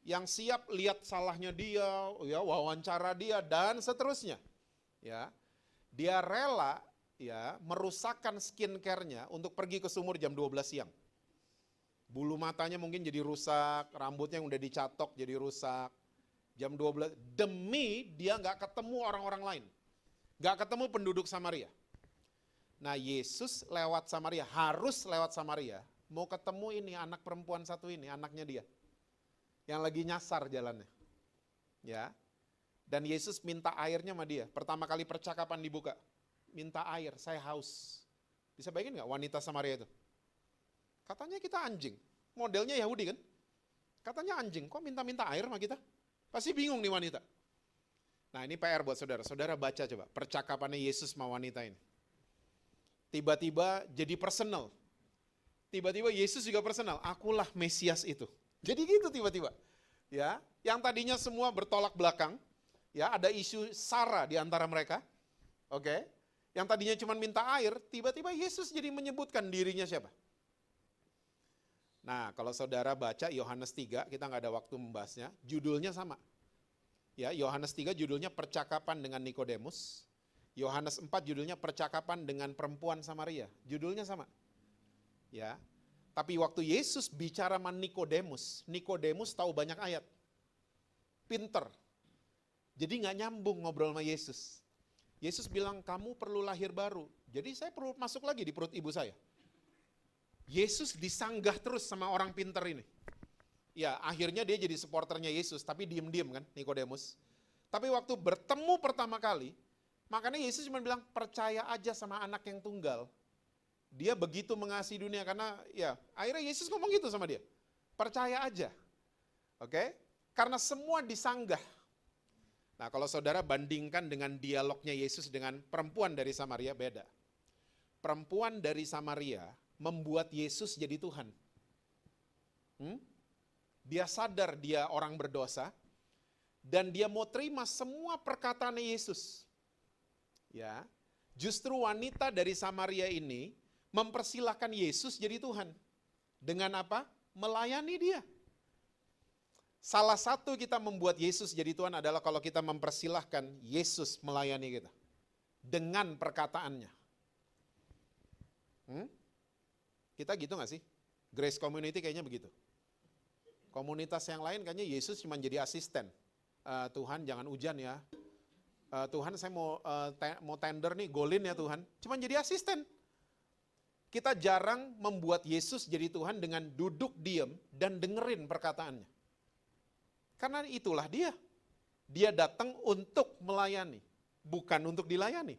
yang siap lihat salahnya dia, ya wawancara dia dan seterusnya. Ya, dia rela ya merusakkan skincare-nya untuk pergi ke sumur jam 12 siang. Bulu matanya mungkin jadi rusak, rambutnya yang udah dicatok jadi rusak. Jam 12 demi dia nggak ketemu orang-orang lain. Nggak ketemu penduduk Samaria. Nah Yesus lewat Samaria, harus lewat Samaria. Mau ketemu ini anak perempuan satu ini, anaknya dia. Yang lagi nyasar jalannya. Ya. Dan Yesus minta airnya sama dia. Pertama kali percakapan dibuka. Minta air, saya haus. Bisa bayangin gak wanita Samaria itu? Katanya kita anjing. Modelnya Yahudi kan? Katanya anjing, kok minta-minta air sama kita? Pasti bingung nih wanita. Nah ini PR buat saudara. Saudara baca coba percakapannya Yesus sama wanita ini. Tiba-tiba jadi personal. Tiba-tiba Yesus juga personal. Akulah Mesias itu. Jadi gitu tiba-tiba. Ya, yang tadinya semua bertolak belakang. Ya, ada isu sara di antara mereka. Oke. Yang tadinya cuma minta air, tiba-tiba Yesus jadi menyebutkan dirinya siapa. Nah, kalau saudara baca Yohanes 3, kita nggak ada waktu membahasnya, judulnya sama. Ya, Yohanes 3 judulnya percakapan dengan Nikodemus. Yohanes 4 judulnya percakapan dengan perempuan Samaria. Judulnya sama. Ya. Tapi waktu Yesus bicara sama Nikodemus, Nikodemus tahu banyak ayat. Pinter. Jadi nggak nyambung ngobrol sama Yesus. Yesus bilang, kamu perlu lahir baru. Jadi saya perlu masuk lagi di perut ibu saya. Yesus disanggah terus sama orang pinter ini. Ya, akhirnya dia jadi supporternya Yesus, tapi diem-diem kan Nikodemus. Tapi waktu bertemu pertama kali, makanya Yesus cuma bilang, percaya aja sama anak yang tunggal. Dia begitu mengasihi dunia karena ya akhirnya Yesus ngomong gitu sama dia. Percaya aja. Oke? Karena semua disanggah. Nah, kalau saudara bandingkan dengan dialognya Yesus dengan perempuan dari Samaria beda. Perempuan dari Samaria membuat Yesus jadi Tuhan. Dia sadar dia orang berdosa dan dia mau terima semua perkataan Yesus. Ya. Justru wanita dari Samaria ini mempersilahkan Yesus jadi Tuhan. Dengan apa? Melayani dia. Salah satu kita membuat Yesus jadi Tuhan adalah kalau kita mempersilahkan Yesus melayani kita. Dengan perkataannya. Kita gitu gak sih? Grace Community kayaknya begitu. Komunitas yang lain kayaknya Yesus cuma jadi asisten. Tuhan jangan hujan ya. Tuhan saya mau tender nih, golin ya Tuhan. Cuma jadi asisten. Kita jarang membuat Yesus jadi Tuhan dengan duduk diam dan dengerin perkataannya. Karena itulah dia. Dia datang untuk melayani, bukan untuk dilayani.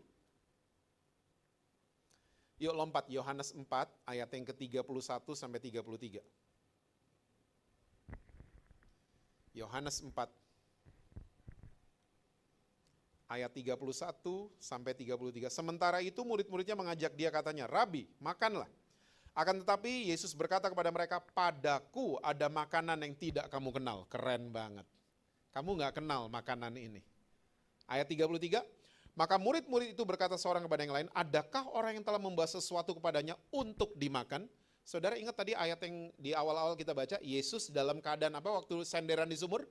Yuk lompat Yohanes 4 ayat yang ke-31 sampai 33. Yohanes 4 ayat 31 sampai 33. Sementara itu murid-muridnya mengajak dia katanya, Rabi, makanlah. Akan tetapi Yesus berkata kepada mereka, padaku ada makanan yang tidak kamu kenal. Keren banget. Kamu gak kenal makanan ini. Ayat 33, maka murid-murid itu berkata seorang kepada yang lain, adakah orang yang telah membawa sesuatu kepadanya untuk dimakan? Saudara ingat tadi ayat yang di awal-awal kita baca, Yesus dalam keadaan apa waktu senderan di sumur?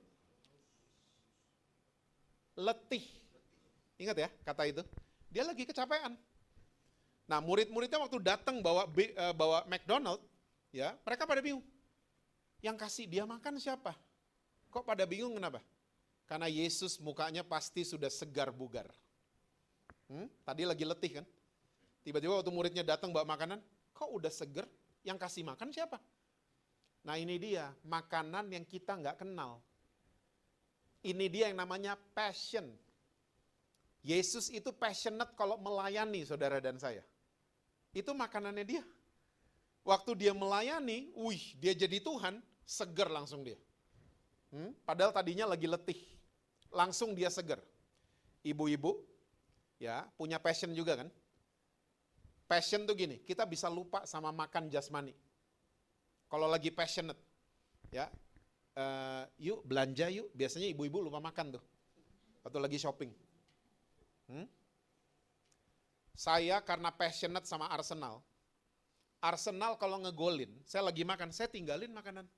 Letih. Ingat ya kata itu? Dia lagi kecapean. Nah murid-muridnya waktu datang bawa McDonald, ya mereka pada bingung. Yang kasih dia makan siapa? Kok pada bingung kenapa? Karena Yesus mukanya pasti sudah segar bugar. Tadi lagi letih kan? Tiba-tiba waktu muridnya datang bawa makanan, kok udah seger? Yang kasih makan siapa? Nah ini dia, makanan yang kita nggak kenal. Ini dia yang namanya passion. Yesus itu passionate kalau melayani saudara dan saya. Itu makanannya dia. Waktu dia melayani, dia jadi Tuhan, seger langsung dia. Padahal tadinya lagi letih. Langsung dia seger. Ibu-ibu, ya punya passion juga kan? Passion tuh gini, kita bisa lupa sama makan jasmani. Kalau lagi passionate, ya, yuk belanja yuk. Biasanya ibu-ibu lupa makan tuh, waktu lagi shopping. Saya karena passionate sama Arsenal. Arsenal kalau ngegolin, saya lagi makan, saya tinggalin makanan.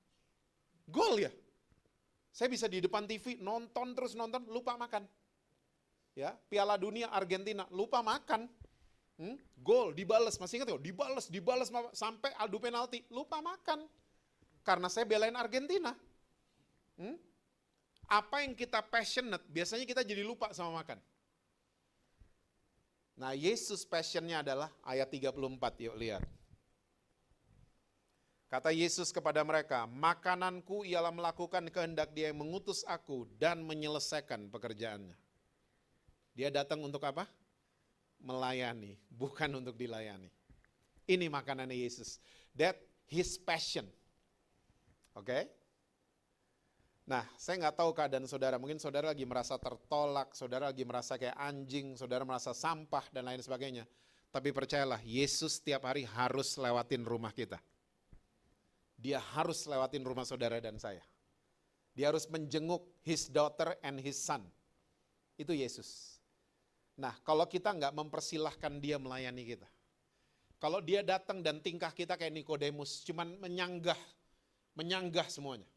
Gol ya. Saya bisa di depan TV nonton terus nonton, lupa makan. Ya, Piala Dunia Argentina, lupa makan. Gol dibales, masih ingat ya? Dibales sampai adu penalti, lupa makan. Karena saya belain Argentina. Apa yang kita passionate, biasanya kita jadi lupa sama makan. Nah, Yesus passionnya adalah ayat 34, yuk lihat. Kata Yesus kepada mereka, makananku ialah melakukan kehendak Dia yang mengutus aku dan menyelesaikan pekerjaannya. Dia datang untuk apa? Melayani, bukan untuk dilayani. Ini makanannya Yesus. That His passion. Oke? Nah, saya nggak tahu keadaan saudara. Mungkin saudara lagi merasa tertolak, saudara lagi merasa kayak anjing, saudara merasa sampah dan lain sebagainya. Tapi percayalah, Yesus setiap hari harus lewatin rumah kita. Dia harus lewatin rumah saudara dan saya. Dia harus menjenguk His daughter and His son. Itu Yesus. Nah, kalau kita nggak mempersilahkan Dia melayani kita. Kalau Dia datang dan tingkah kita kayak Nikodemus, cuman menyanggah semuanya.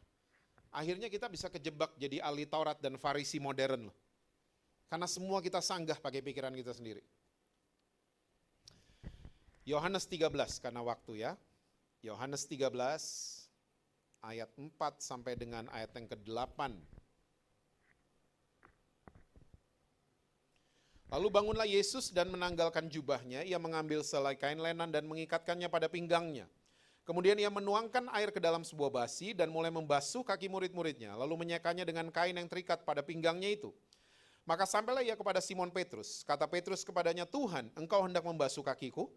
Akhirnya kita bisa kejebak jadi ahli Taurat dan Farisi modern loh. Karena semua kita sanggah pakai pikiran kita sendiri. Yohanes 13 karena waktu ya. Yohanes 13 ayat 4 sampai dengan ayat yang ke-8. Lalu bangunlah Yesus dan menanggalkan jubahnya, ia mengambil selai kain lenan dan mengikatkannya pada pinggangnya. Kemudian ia menuangkan air ke dalam sebuah basi dan mulai membasuh kaki murid-muridnya, lalu menyekanya dengan kain yang terikat pada pinggangnya itu. Maka sampailah ia kepada Simon Petrus. Kata Petrus kepadanya, Tuhan, engkau hendak membasuh kakiku?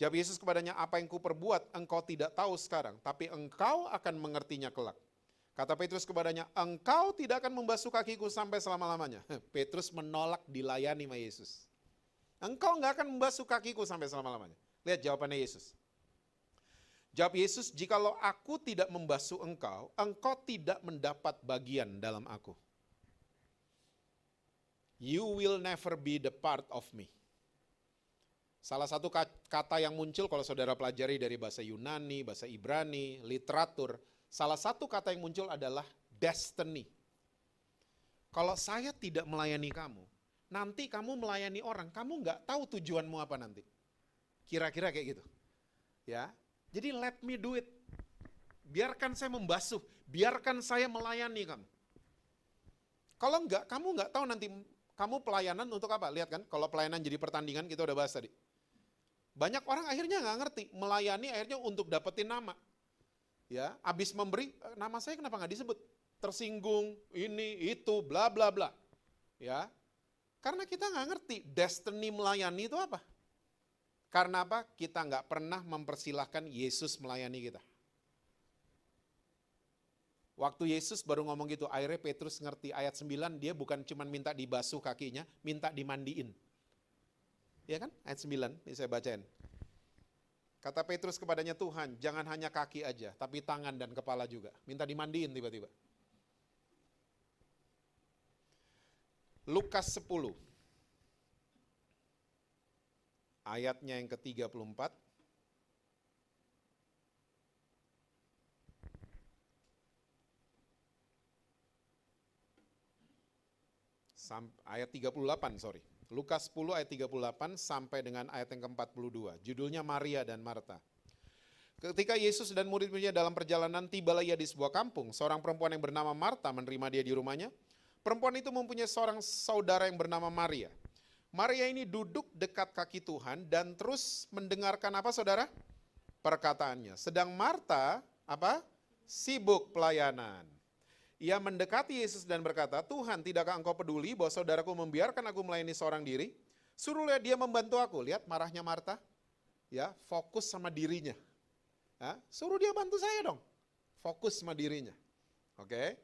Jawab Yesus kepadanya, apa yang kuperbuat engkau tidak tahu sekarang, tapi engkau akan mengertinya kelak. Kata Petrus kepadanya, engkau tidak akan membasuh kakiku sampai selama-lamanya. Petrus menolak dilayani sama Yesus. Engkau enggak akan membasuh kakiku sampai selama-lamanya. Lihat jawabannya Yesus. Jawab Yesus, jikalau aku tidak membasuh engkau, engkau tidak mendapat bagian dalam aku. You will never be the part of me. Salah satu kata yang muncul kalau saudara pelajari dari bahasa Yunani, bahasa Ibrani, literatur, salah satu kata yang muncul adalah destiny. Kalau saya tidak melayani kamu, nanti kamu melayani orang, kamu nggak tahu tujuanmu apa nanti. Kira-kira kayak gitu. Ya. Jadi let me do it. Biarkan saya membasuh, biarkan saya melayani kamu. Kalau enggak, kamu enggak tahu nanti kamu pelayanan untuk apa. Lihat kan, kalau pelayanan jadi pertandingan, kita udah bahas tadi. Banyak orang akhirnya enggak ngerti, melayani akhirnya untuk dapetin nama. Ya, habis memberi, nama saya kenapa enggak disebut? Tersinggung, ini, itu, bla bla bla. Ya, karena kita enggak ngerti destiny melayani itu apa. Karena apa? Kita nggak pernah mempersilahkan Yesus melayani kita. Waktu Yesus baru ngomong gitu, akhirnya Petrus ngerti ayat 9, dia bukan cuma minta dibasuh kakinya, minta dimandiin. Ya kan? Ayat 9, ini saya bacain. Kata Petrus kepadanya, Tuhan, jangan hanya kaki aja, tapi tangan dan kepala juga. Minta dimandiin tiba-tiba. Lukas 10, ayatnya yang ke-34. Ayat 38, sorry. Lukas 10 ayat 38 sampai dengan ayat yang ke-42. Judulnya Maria dan Marta. Ketika Yesus dan murid-muridnya dalam perjalanan, tibalah ia di sebuah kampung. Seorang perempuan yang bernama Marta menerima dia di rumahnya. Perempuan itu mempunyai seorang saudara yang bernama Maria. Maria ini duduk dekat kaki Tuhan dan terus mendengarkan apa saudara? Perkataannya. Sedang Marta apa? Sibuk pelayanan. Ia mendekati Yesus dan berkata, Tuhan, tidakkah engkau peduli bahwa saudaraku membiarkan aku melayani seorang diri? Suruhlah dia membantu aku. Lihat marahnya Marta. Ya, fokus sama dirinya. Suruh dia bantu saya dong. Fokus sama dirinya. Oke.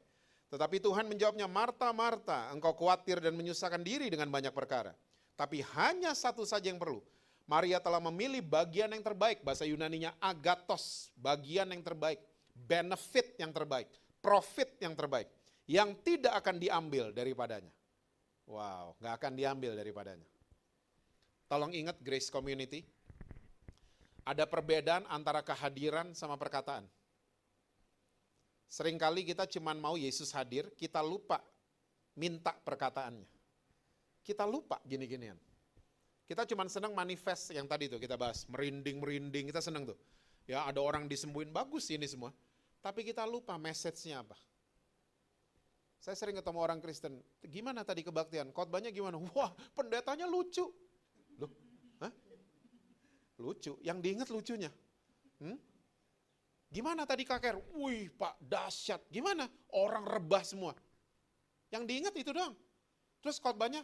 Tetapi Tuhan menjawabnya, Marta, Marta, engkau khawatir dan menyusahkan diri dengan banyak perkara. Tapi hanya satu saja yang perlu. Maria telah memilih bagian yang terbaik. Bahasa Yunaninya agathos, bagian yang terbaik. Benefit yang terbaik. Profit yang terbaik, yang tidak akan diambil daripadanya. Wow, gak akan diambil daripadanya. Tolong ingat Grace Community, ada perbedaan antara kehadiran sama perkataan. Seringkali kita cuma mau Yesus hadir, kita lupa minta perkataannya. Kita lupa gini-ginian. Kita cuma senang manifest yang tadi tuh kita bahas, merinding-merinding, kita senang tuh. Ya ada orang disembuhin, bagus ini semua. Tapi kita lupa message-nya apa. Saya sering ketemu orang Kristen, gimana tadi kebaktian? Khotbahnya gimana? Wah, pendetanya lucu. Loh, lucu, yang diingat lucunya. Gimana tadi KKR? Wih Pak, dahsyat. Gimana? Orang rebah semua. Yang diingat itu doang. Terus khotbahnya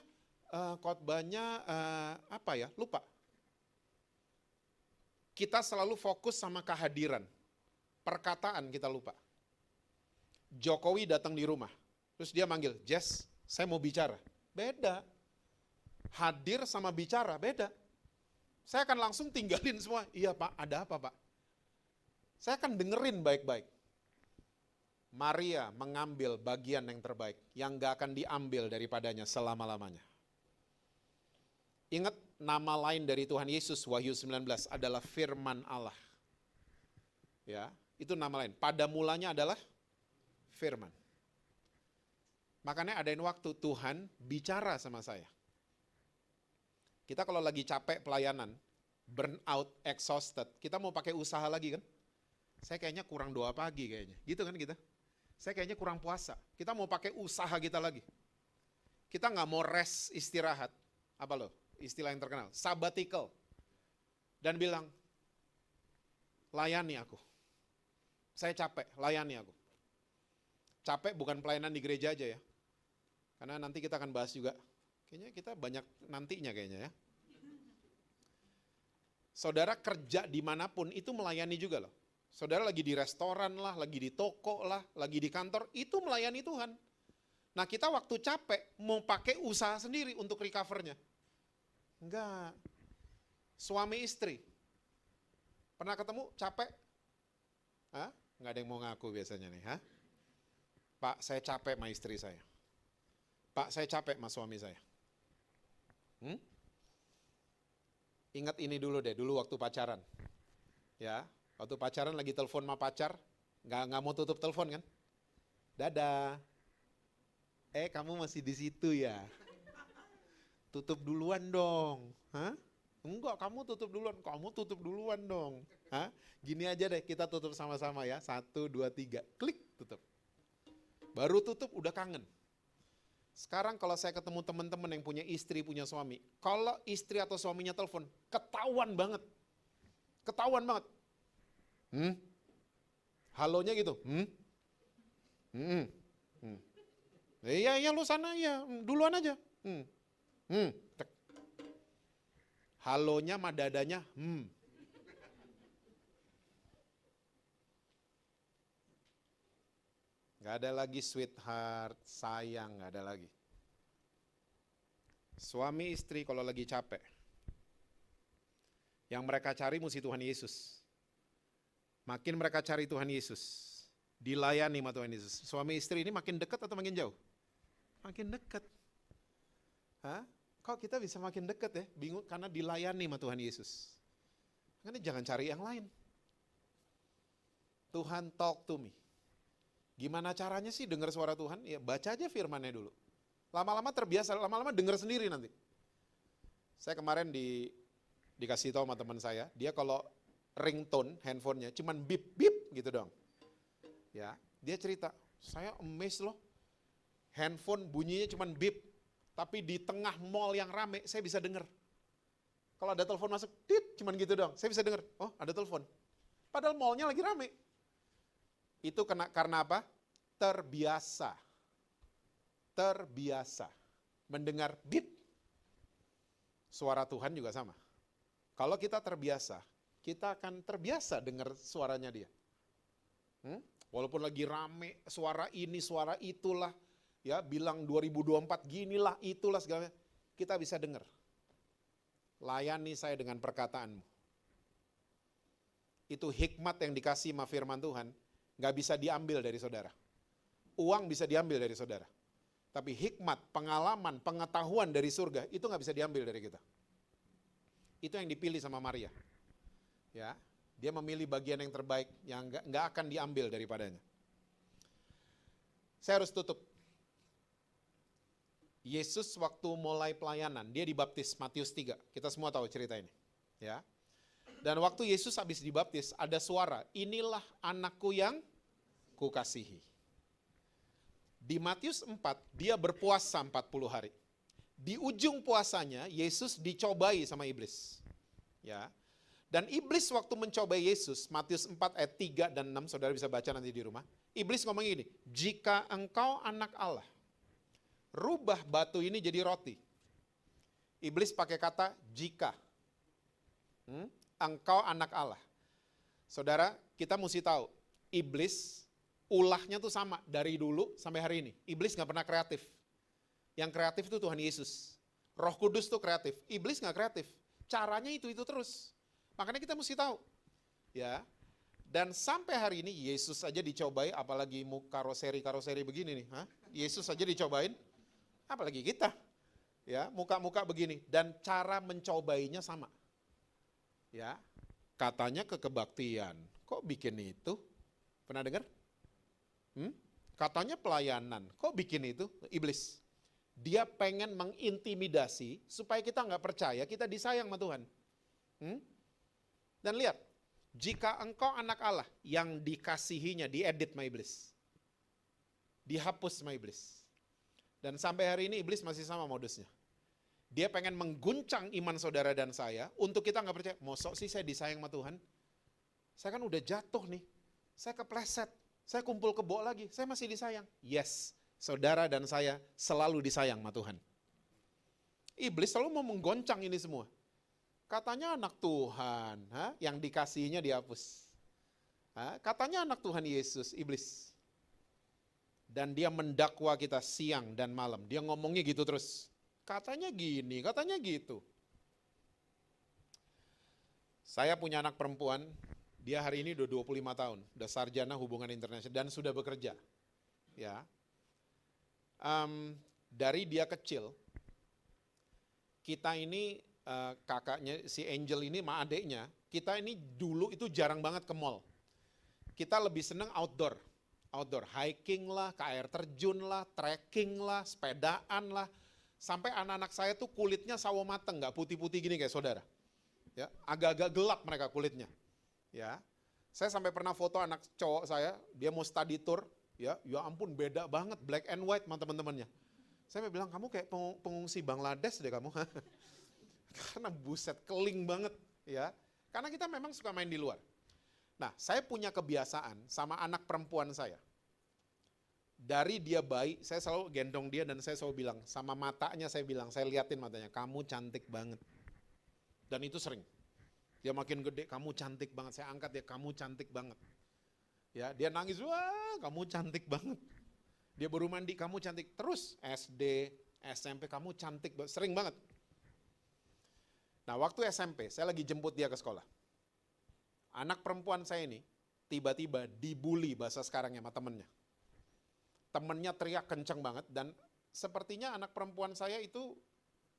apa ya? Lupa. Kita selalu fokus sama kehadiran. Perkataan kita lupa. Jokowi datang di rumah. Terus dia manggil, Jess, saya mau bicara. Beda. Hadir sama bicara, beda. Saya akan langsung tinggalin semua. Iya Pak, ada apa Pak? Saya akan dengerin baik-baik. Maria mengambil bagian yang terbaik, yang gak akan diambil daripadanya selama-lamanya. Ingat nama lain dari Tuhan Yesus, Wahyu 19, adalah firman Allah. Ya, itu nama lain. Pada mulanya adalah firman. Makanya adain waktu Tuhan bicara sama saya. Kita kalau lagi capek pelayanan, burn out, exhausted, kita mau pakai usaha lagi kan? Saya kayaknya kurang doa pagi kayaknya. Gitu kan kita? Saya kayaknya kurang puasa. Kita mau pakai usaha kita lagi. Kita nggak mau rest, istirahat. Apa loh? Istilah yang terkenal. Sabbatical. Dan bilang, layani aku. Saya capek, layani aku. Capek bukan pelayanan di gereja aja ya. Karena nanti kita akan bahas juga. Kayaknya kita banyak nantinya kayaknya ya. Saudara kerja dimanapun itu melayani juga loh. Saudara lagi di restoran lah, lagi di toko lah, lagi di kantor, itu melayani Tuhan. Nah kita waktu capek mau pakai usaha sendiri untuk recovernya. Enggak. Suami istri. Pernah ketemu capek? Hah? Nggak ada yang mau ngaku biasanya nih. Hah? Pak, saya capek sama istri saya. Pak, saya capek sama suami saya. Ingat ini dulu deh, dulu waktu pacaran. Ya, waktu pacaran lagi telepon sama pacar, nggak mau tutup telepon kan? Dadah. Kamu masih di situ ya? Tutup duluan dong. Hah? Enggak, kamu tutup duluan. Kamu tutup duluan dong. Hah? Gini aja deh, kita tutup sama-sama ya. 1, 2, 3. Klik, tutup. Baru tutup, udah kangen. Sekarang kalau saya ketemu teman-teman yang punya istri, punya suami. Kalau istri atau suaminya telepon, ketahuan banget. Ketahuan banget. Halonya gitu. Iya, lu sana ya. Duluan aja. Halonya sama dadanya, Gak ada lagi sweetheart, sayang, gak ada lagi. Suami istri kalau lagi capek, yang mereka cari mesti Tuhan Yesus. Makin mereka cari Tuhan Yesus, dilayani sama Tuhan Yesus. Suami istri ini makin dekat atau makin jauh? Makin dekat. Hah? Kok kita bisa makin dekat ya? Bingung karena dilayani sama Tuhan Yesus. Makanya jangan cari yang lain. Tuhan talk to me. Gimana caranya sih dengar suara Tuhan? Ya baca aja firman-Nya dulu. Lama-lama terbiasa, lama-lama dengar sendiri nanti. Saya kemarin dikasih tahu sama teman saya, dia kalau ringtone handphonenya cuman bip bip gitu dong. Ya, dia cerita, saya amazed loh. Handphone bunyinya cuman bip, tapi di tengah mall yang rame saya bisa dengar. Kalau ada telepon masuk, tit, cuman gitu dong. Saya bisa dengar, oh ada telepon. Padahal mallnya lagi rame. Itu karena apa? Terbiasa. Terbiasa. Mendengar bip. Suara Tuhan juga sama. Kalau kita terbiasa, kita akan terbiasa dengar suaranya dia. Walaupun lagi rame, suara ini, suara itulah. Ya, bilang 2024 ginilah, itulah segalanya. Kita bisa dengar. Layani saya dengan perkataanmu. Itu hikmat yang dikasih sama firman Tuhan, gak bisa diambil dari saudara. Uang bisa diambil dari saudara. Tapi hikmat, pengalaman, pengetahuan dari surga, itu gak bisa diambil dari kita. Itu yang dipilih sama Maria. Ya, dia memilih bagian yang terbaik, yang gak akan diambil daripadanya. Saya harus tutup. Yesus waktu mulai pelayanan, dia dibaptis, Matius 3. Kita semua tahu cerita ini. Ya. Dan waktu Yesus habis dibaptis, ada suara, inilah anakku yang kukasihi. Di Matius 4, dia berpuasa 40 hari. Di ujung puasanya, Yesus dicobai sama iblis. Ya. Dan iblis waktu mencobai Yesus, Matius 4 ayat 3 dan 6, saudara bisa baca nanti di rumah. Iblis ngomong gini, jika engkau anak Allah, rubah batu ini jadi roti. Iblis pakai kata jika. Engkau anak Allah. Saudara, kita mesti tahu, iblis ulahnya tuh sama dari dulu sampai hari ini. Iblis gak pernah kreatif. Yang kreatif itu Tuhan Yesus. Roh Kudus tuh kreatif. Iblis gak kreatif. Caranya itu terus. Makanya kita mesti tahu. Ya. Dan sampai hari ini Yesus aja dicobai, apalagi karoseri begini nih. Yesus aja dicobain. Apalagi kita, ya muka-muka begini, dan cara mencobainya sama, ya katanya kekebaktian, kok bikin itu, pernah dengar? Katanya pelayanan, kok bikin itu? Iblis, dia pengen mengintimidasi supaya kita nggak percaya kita disayang sama Tuhan. Dan lihat, jika engkau anak Allah, yang dikasihinya diedit sama iblis, dihapus sama iblis. Dan sampai hari ini iblis masih sama modusnya. Dia pengen mengguncang iman saudara dan saya, untuk kita gak percaya, mosok sih saya disayang sama Tuhan? Saya kan udah jatuh nih, saya kepleset, saya kumpul kebo lagi, saya masih disayang. Yes, saudara dan saya selalu disayang sama Tuhan. Iblis selalu mau menggoncang ini semua. Katanya anak Tuhan, yang dikasihinya dihapus. Katanya anak Tuhan Yesus, iblis. Dan dia mendakwa kita siang dan malam. Dia ngomongnya gitu terus. Katanya gini, katanya gitu. Saya punya anak perempuan, dia hari ini udah 25 tahun. Udah sarjana hubungan internasional dan sudah bekerja. Ya. Dari dia kecil, kita ini kakaknya, si Angel ini sama adeknya, kita ini dulu itu jarang banget ke mall. Kita lebih seneng outdoor, hiking lah, ke air terjun lah, trekking lah, sepedaan lah. Sampai anak-anak saya tuh kulitnya sawo mateng, gak putih-putih gini kayak saudara. Ya, agak-agak gelap mereka kulitnya. Ya, saya sampai pernah foto anak cowok saya, dia mau study tour, ya ampun beda banget, black and white sama teman-temannya. Saya bilang, kamu kayak pengungsi Bangladesh deh kamu. Karena buset, keling banget. Ya, karena kita memang suka main di luar. Nah, saya punya kebiasaan sama anak perempuan saya. Dari dia bayi, saya selalu gendong dia dan saya selalu bilang, sama matanya saya bilang, saya liatin matanya, kamu cantik banget. Dan itu sering. Dia makin gede, kamu cantik banget, saya angkat dia, kamu cantik banget. Ya, dia nangis, wah kamu cantik banget. Dia baru mandi, kamu cantik. Terus SD, SMP, kamu cantik banget, sering banget. Nah waktu SMP, saya lagi jemput dia ke sekolah. Anak perempuan saya ini tiba-tiba dibully bahasa sekarangnya sama temennya. Temennya teriak kenceng banget dan sepertinya anak perempuan saya itu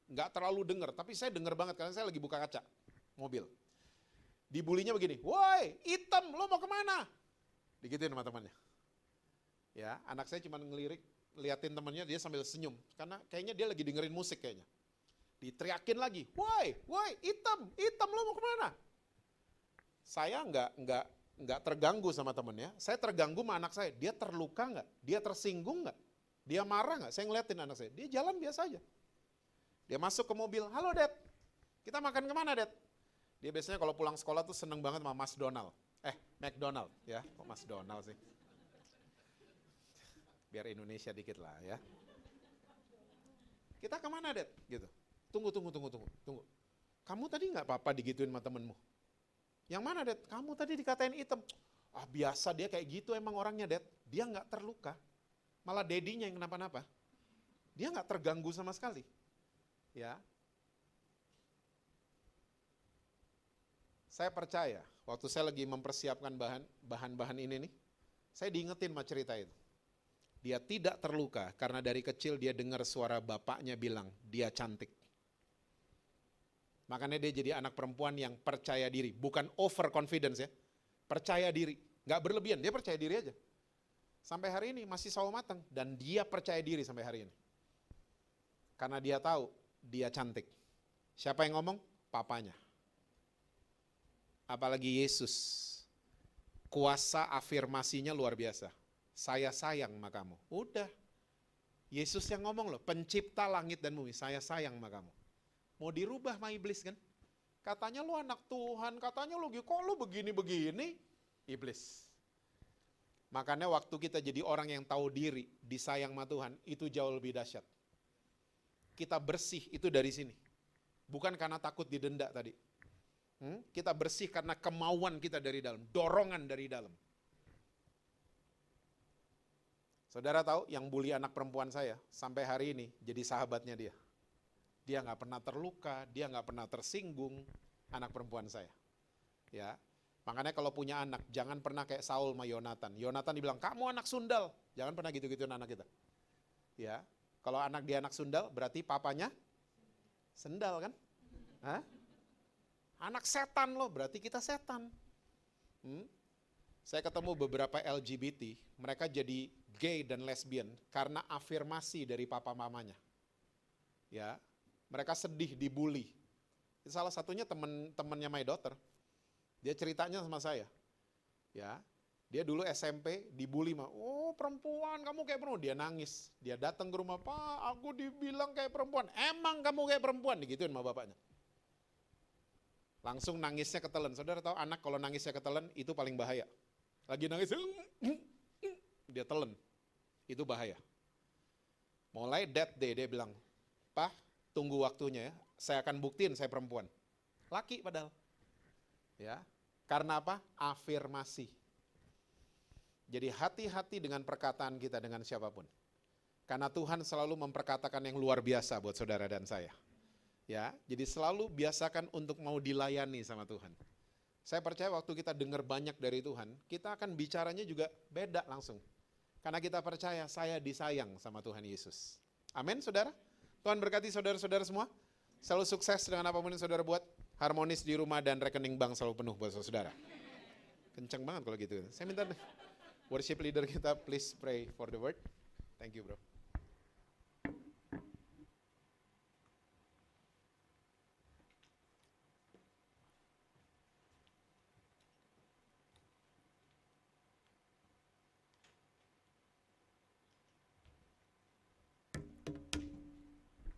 nggak terlalu dengar, tapi saya dengar banget karena saya lagi buka kaca mobil. Dibulinya begini, woi hitam lo mau kemana? Digituin sama temannya. Ya, anak saya cuma ngelirik, liatin temannya, dia sambil senyum. Karena kayaknya dia lagi dengerin musik kayaknya. Diteriakin lagi, woi hitam lo mau kemana? Saya nggak terganggu sama temennya, saya terganggu sama anak saya. Dia terluka nggak? Dia tersinggung nggak? Dia marah nggak? Saya ngeliatin anak saya, dia jalan biasa aja. Dia masuk ke mobil, halo Dad, kita makan kemana Dad? Dia biasanya kalau pulang sekolah tuh seneng banget sama Mas Donald. McDonald ya, kok Mas Donald sih? Biar Indonesia dikit lah ya. Kita kemana Dad? Gitu. Tunggu. Kamu tadi nggak apa-apa digituin sama temenmu? Yang mana Dad? Kamu tadi dikatain hitam. Ah biasa dia kayak gitu emang orangnya Dad. Dia nggak terluka. Malah dedinya yang kenapa-napa. Dia nggak terganggu sama sekali. Ya. Saya percaya waktu saya lagi mempersiapkan bahan-bahan ini nih, saya diingetin sama cerita itu. Dia tidak terluka karena dari kecil dia dengar suara bapaknya bilang dia cantik. Makanya dia jadi anak perempuan yang percaya diri, bukan overconfidence ya. Percaya diri, nggak berlebihan, dia percaya diri aja. Sampai hari ini masih sawo matang dan dia percaya diri sampai hari ini. Karena dia tahu dia cantik. Siapa yang ngomong? Papanya. Apalagi Yesus. Kuasa afirmasinya luar biasa. Saya sayang sama kamu. Udah. Yesus yang ngomong loh, pencipta langit dan bumi, saya sayang sama kamu. Mau dirubah sama iblis kan? Katanya lu anak Tuhan, katanya lu kok lu begini-begini? Iblis. Makanya waktu kita jadi orang yang tahu diri, disayang sama Tuhan, itu jauh lebih dahsyat. Kita bersih itu dari sini. Bukan karena takut didenda tadi. Kita bersih karena kemauan kita dari dalam, dorongan dari dalam. Saudara tahu yang bully anak perempuan saya, sampai hari ini jadi sahabatnya dia. Dia nggak pernah terluka, dia nggak pernah tersinggung, anak perempuan saya. Ya, makanya kalau punya anak, jangan pernah kayak Saul sama Yonatan. Yonatan dibilang, kamu anak sundal. Jangan pernah gitu-gituin anak kita. Ya, kalau anak dia anak sundal, berarti papanya sendal kan? Hah? Anak setan loh, berarti kita setan. Saya ketemu beberapa LGBT, mereka jadi gay dan lesbian karena afirmasi dari papa mamanya. Ya, mereka sedih dibully. Salah satunya temennya my daughter. Dia ceritanya sama saya. Ya, dia dulu SMP dibully mah. Oh perempuan kamu kayak perempuan. Dia nangis. Dia datang ke rumah, Pak aku dibilang kayak perempuan. Emang kamu kayak perempuan? Digituin sama bapaknya. Langsung nangisnya ketelan. Saudara tahu anak kalau nangisnya ketelan itu paling bahaya. Lagi nangis, dia telan. Itu bahaya. Mulai that day dia bilang, Pak tunggu waktunya ya, saya akan buktiin saya perempuan. Laki padahal. Ya, karena apa? Afirmasi. Jadi hati-hati dengan perkataan kita dengan siapapun. Karena Tuhan selalu memperkatakan yang luar biasa buat saudara dan saya. Ya, jadi selalu biasakan untuk mau dilayani sama Tuhan. Saya percaya waktu kita dengar banyak dari Tuhan, kita akan bicaranya juga beda langsung. Karena kita percaya saya disayang sama Tuhan Yesus. Amin, saudara. Tuhan berkati saudara-saudara semua. Selalu sukses dengan apapun yang saudara buat. Harmonis di rumah dan rekening bank selalu penuh buat saudara. Kenceng banget kalau gitu. Saya minta worship leader kita please pray for the word. Thank you bro.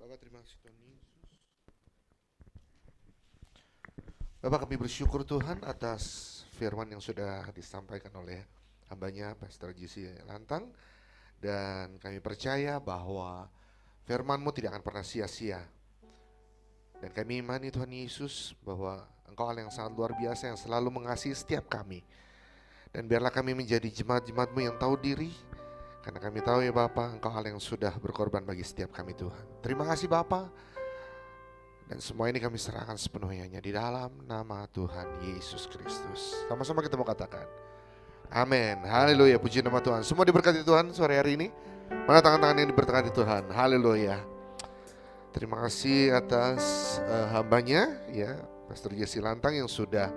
Bapak terima kasih Tuhan Yesus. Bapak kami bersyukur Tuhan atas firman yang sudah disampaikan oleh hambanya Pastor Gisi Lantang. Dan kami percaya bahwa firman-Mu tidak akan pernah sia-sia. Dan kami imani Tuhan Yesus bahwa Engkau Allah yang sangat luar biasa yang selalu mengasihi setiap kami. Dan biarlah kami menjadi jemaat-jemaat-Mu yang tahu diri, karena kami tahu ya Bapa, Engkau Allah yang sudah berkorban bagi setiap kami Tuhan. Terima kasih Bapa. Dan semua ini kami serahkan sepenuhnya hanya di dalam nama Tuhan Yesus Kristus. Sama-sama kita mau katakan amin. Haleluya, puji nama Tuhan. Semua diberkati Tuhan sore hari ini. Mana tangan-tangan yang diberkati Tuhan. Haleluya. Terima kasih atas hambanya ya, Pastor Jesse Lantang yang sudah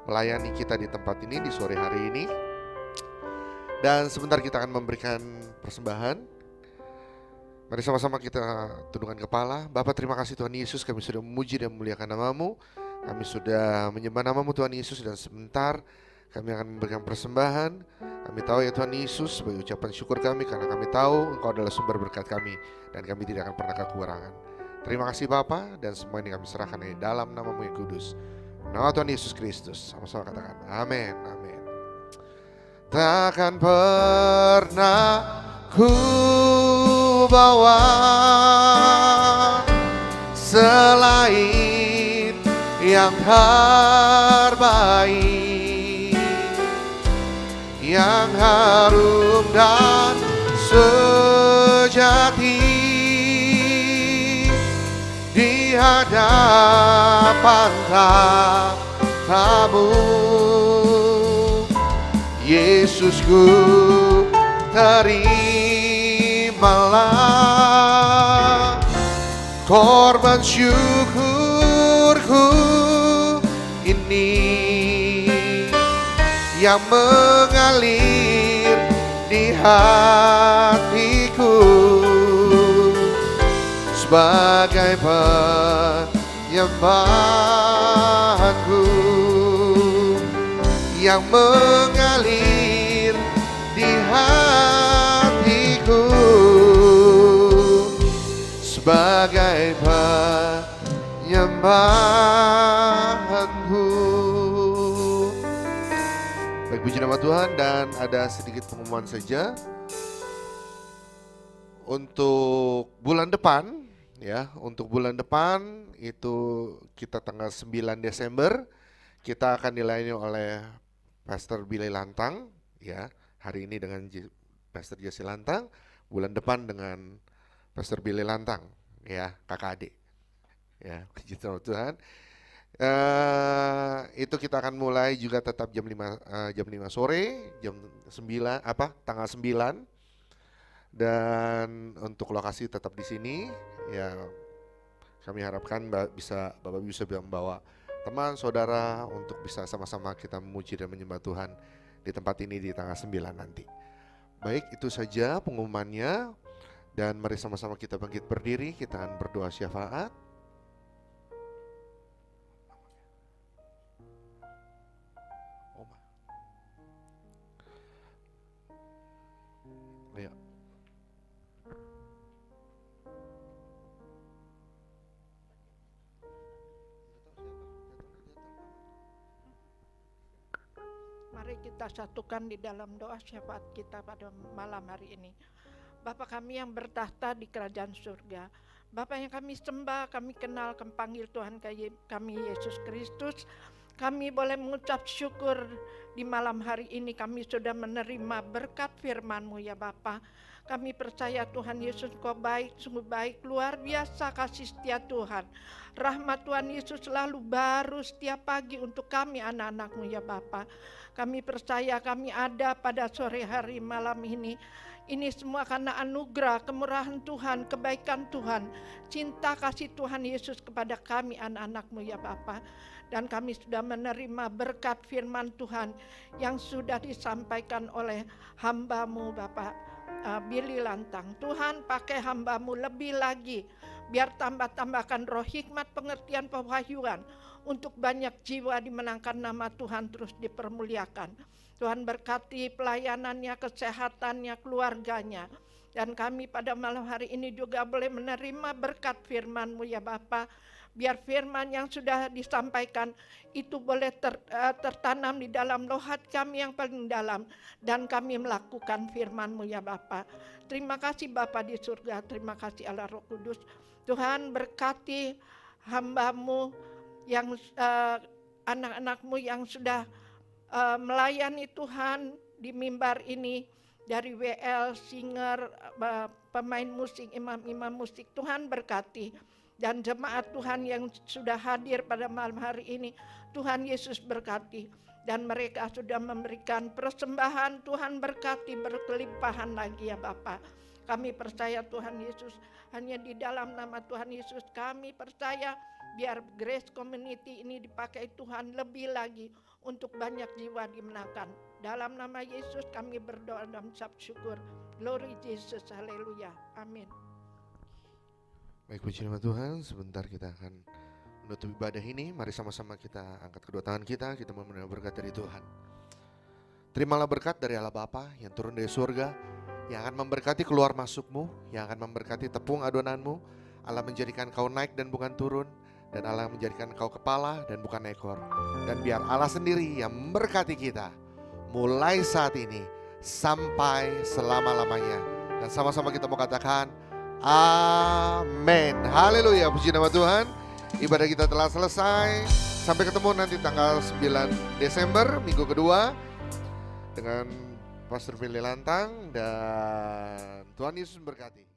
melayani kita di tempat ini di sore hari ini. Dan sebentar kita akan memberikan persembahan. Mari sama-sama kita tundukkan kepala. Bapa, terima kasih Tuhan Yesus, kami sudah memuji dan memuliakan nama-Mu. Kami sudah menyembah nama-Mu Tuhan Yesus, dan sebentar kami akan memberikan persembahan. Kami tahu ya Tuhan Yesus, sebagai ucapan syukur kami, karena kami tahu Engkau adalah sumber berkat kami, dan kami tidak akan pernah kekurangan. Terima kasih Bapa, dan semua ini kami serahkan di dalam nama-Mu yang kudus, nama Tuhan Yesus Kristus. Sama-sama katakan amin, amin. Takkan pernah ku bawa selain yang terbaik, yang harum dan sejati di hadapan tamu. Yesusku, terimalah korban syukurku ini yang mengalir di hatiku sebagai penyembahanku, yang mengalir di hatiku sebagai penyembahanku. Baik, puji nama Tuhan. Dan ada sedikit pengumuman saja untuk bulan depan ya. Untuk bulan depan itu kita tanggal 9 Desember kita akan dilayani oleh Pastor Billy Lantang ya. Hari ini dengan Pastor Jesse Lantang, bulan depan dengan Pastor Billy Lantang ya, kakak adik ya. Puji nama Tuhan. Itu kita akan mulai juga tetap jam 5 sore, jam 9 tanggal 9. Dan untuk lokasi tetap di sini ya. Kami harapkan Bapak bisa membawa teman, saudara untuk bisa sama-sama kita memuji dan menyembah Tuhan di tempat ini di tanggal 9 nanti. Baik, itu saja pengumumannya. Dan mari sama-sama kita bangkit berdiri, kita akan berdoa syafaat. Ayo. Mari kita satukan di dalam doa syafaat kita pada malam hari ini. Bapa kami yang bertahta di kerajaan surga, Bapa yang kami sembah, kami kenal, kami panggil Tuhan kami Yesus Kristus. Kami boleh mengucap syukur di malam hari ini, kami sudah menerima berkat firman-Mu ya Bapa. Kami percaya Tuhan Yesus Kau baik, sungguh baik, luar biasa kasih setia Tuhan. Rahmat Tuhan Yesus selalu baru setiap pagi untuk kami anak-anak-Mu ya Bapa. Kami percaya kami ada pada sore hari malam ini. Ini semua karena anugerah, kemurahan Tuhan, kebaikan Tuhan, cinta kasih Tuhan Yesus kepada kami anak-anak-Mu ya Bapa. Dan kami sudah menerima berkat firman Tuhan yang sudah disampaikan oleh hamba-Mu Bapak Billy Lantang. Tuhan pakai hamba-Mu lebih lagi, biar tambah-tambahkan roh hikmat, pengertian, pewahyuan untuk banyak jiwa dimenangkan, nama Tuhan terus dipermuliakan. Tuhan berkati pelayanannya, kesehatannya, keluarganya. Dan kami pada malam hari ini juga boleh menerima berkat firman-Mu ya Bapa. Biar firman yang sudah disampaikan itu boleh tertanam di dalam hati kami yang paling dalam. Dan kami melakukan firman-Mu ya Bapa. Terima kasih Bapa di surga, terima kasih Allah Roh Kudus. Tuhan berkati hamba-Mu yang anak-anak-Mu yang sudah melayani Tuhan di mimbar ini, dari WL, singer, pemain musik, imam-imam musik. Tuhan berkati. Dan jemaat Tuhan yang sudah hadir pada malam hari ini, Tuhan Yesus berkati. Dan mereka sudah memberikan persembahan, Tuhan berkati berkelimpahan lagi ya Bapak. Kami percaya Tuhan Yesus, hanya di dalam nama Tuhan Yesus kami percaya biar Grace Community ini dipakai Tuhan lebih lagi untuk banyak jiwa dimenangkan. Dalam nama Yesus kami berdoa dan ucap syukur. Glory Jesus, haleluya, amin. Baik, puji nama Tuhan. Sebentar kita akan menutup ibadah ini. Mari sama-sama kita angkat kedua tangan kita mau menerima berkat dari Tuhan. Terimalah berkat dari Allah Bapa yang turun dari surga, yang akan memberkati keluar masukmu, yang akan memberkati tepung adonanmu. Allah menjadikan kau naik dan bukan turun, dan Allah menjadikan kau kepala dan bukan ekor. Dan biar Allah sendiri yang memberkati kita mulai saat ini sampai selama-lamanya. Dan sama-sama kita mau katakan amin. Haleluya, puji nama Tuhan. Ibadah kita telah selesai. Sampai ketemu nanti tanggal 9 Desember, minggu kedua, dengan Pastor Billy Lantang, dan Tuhan Yesus memberkati.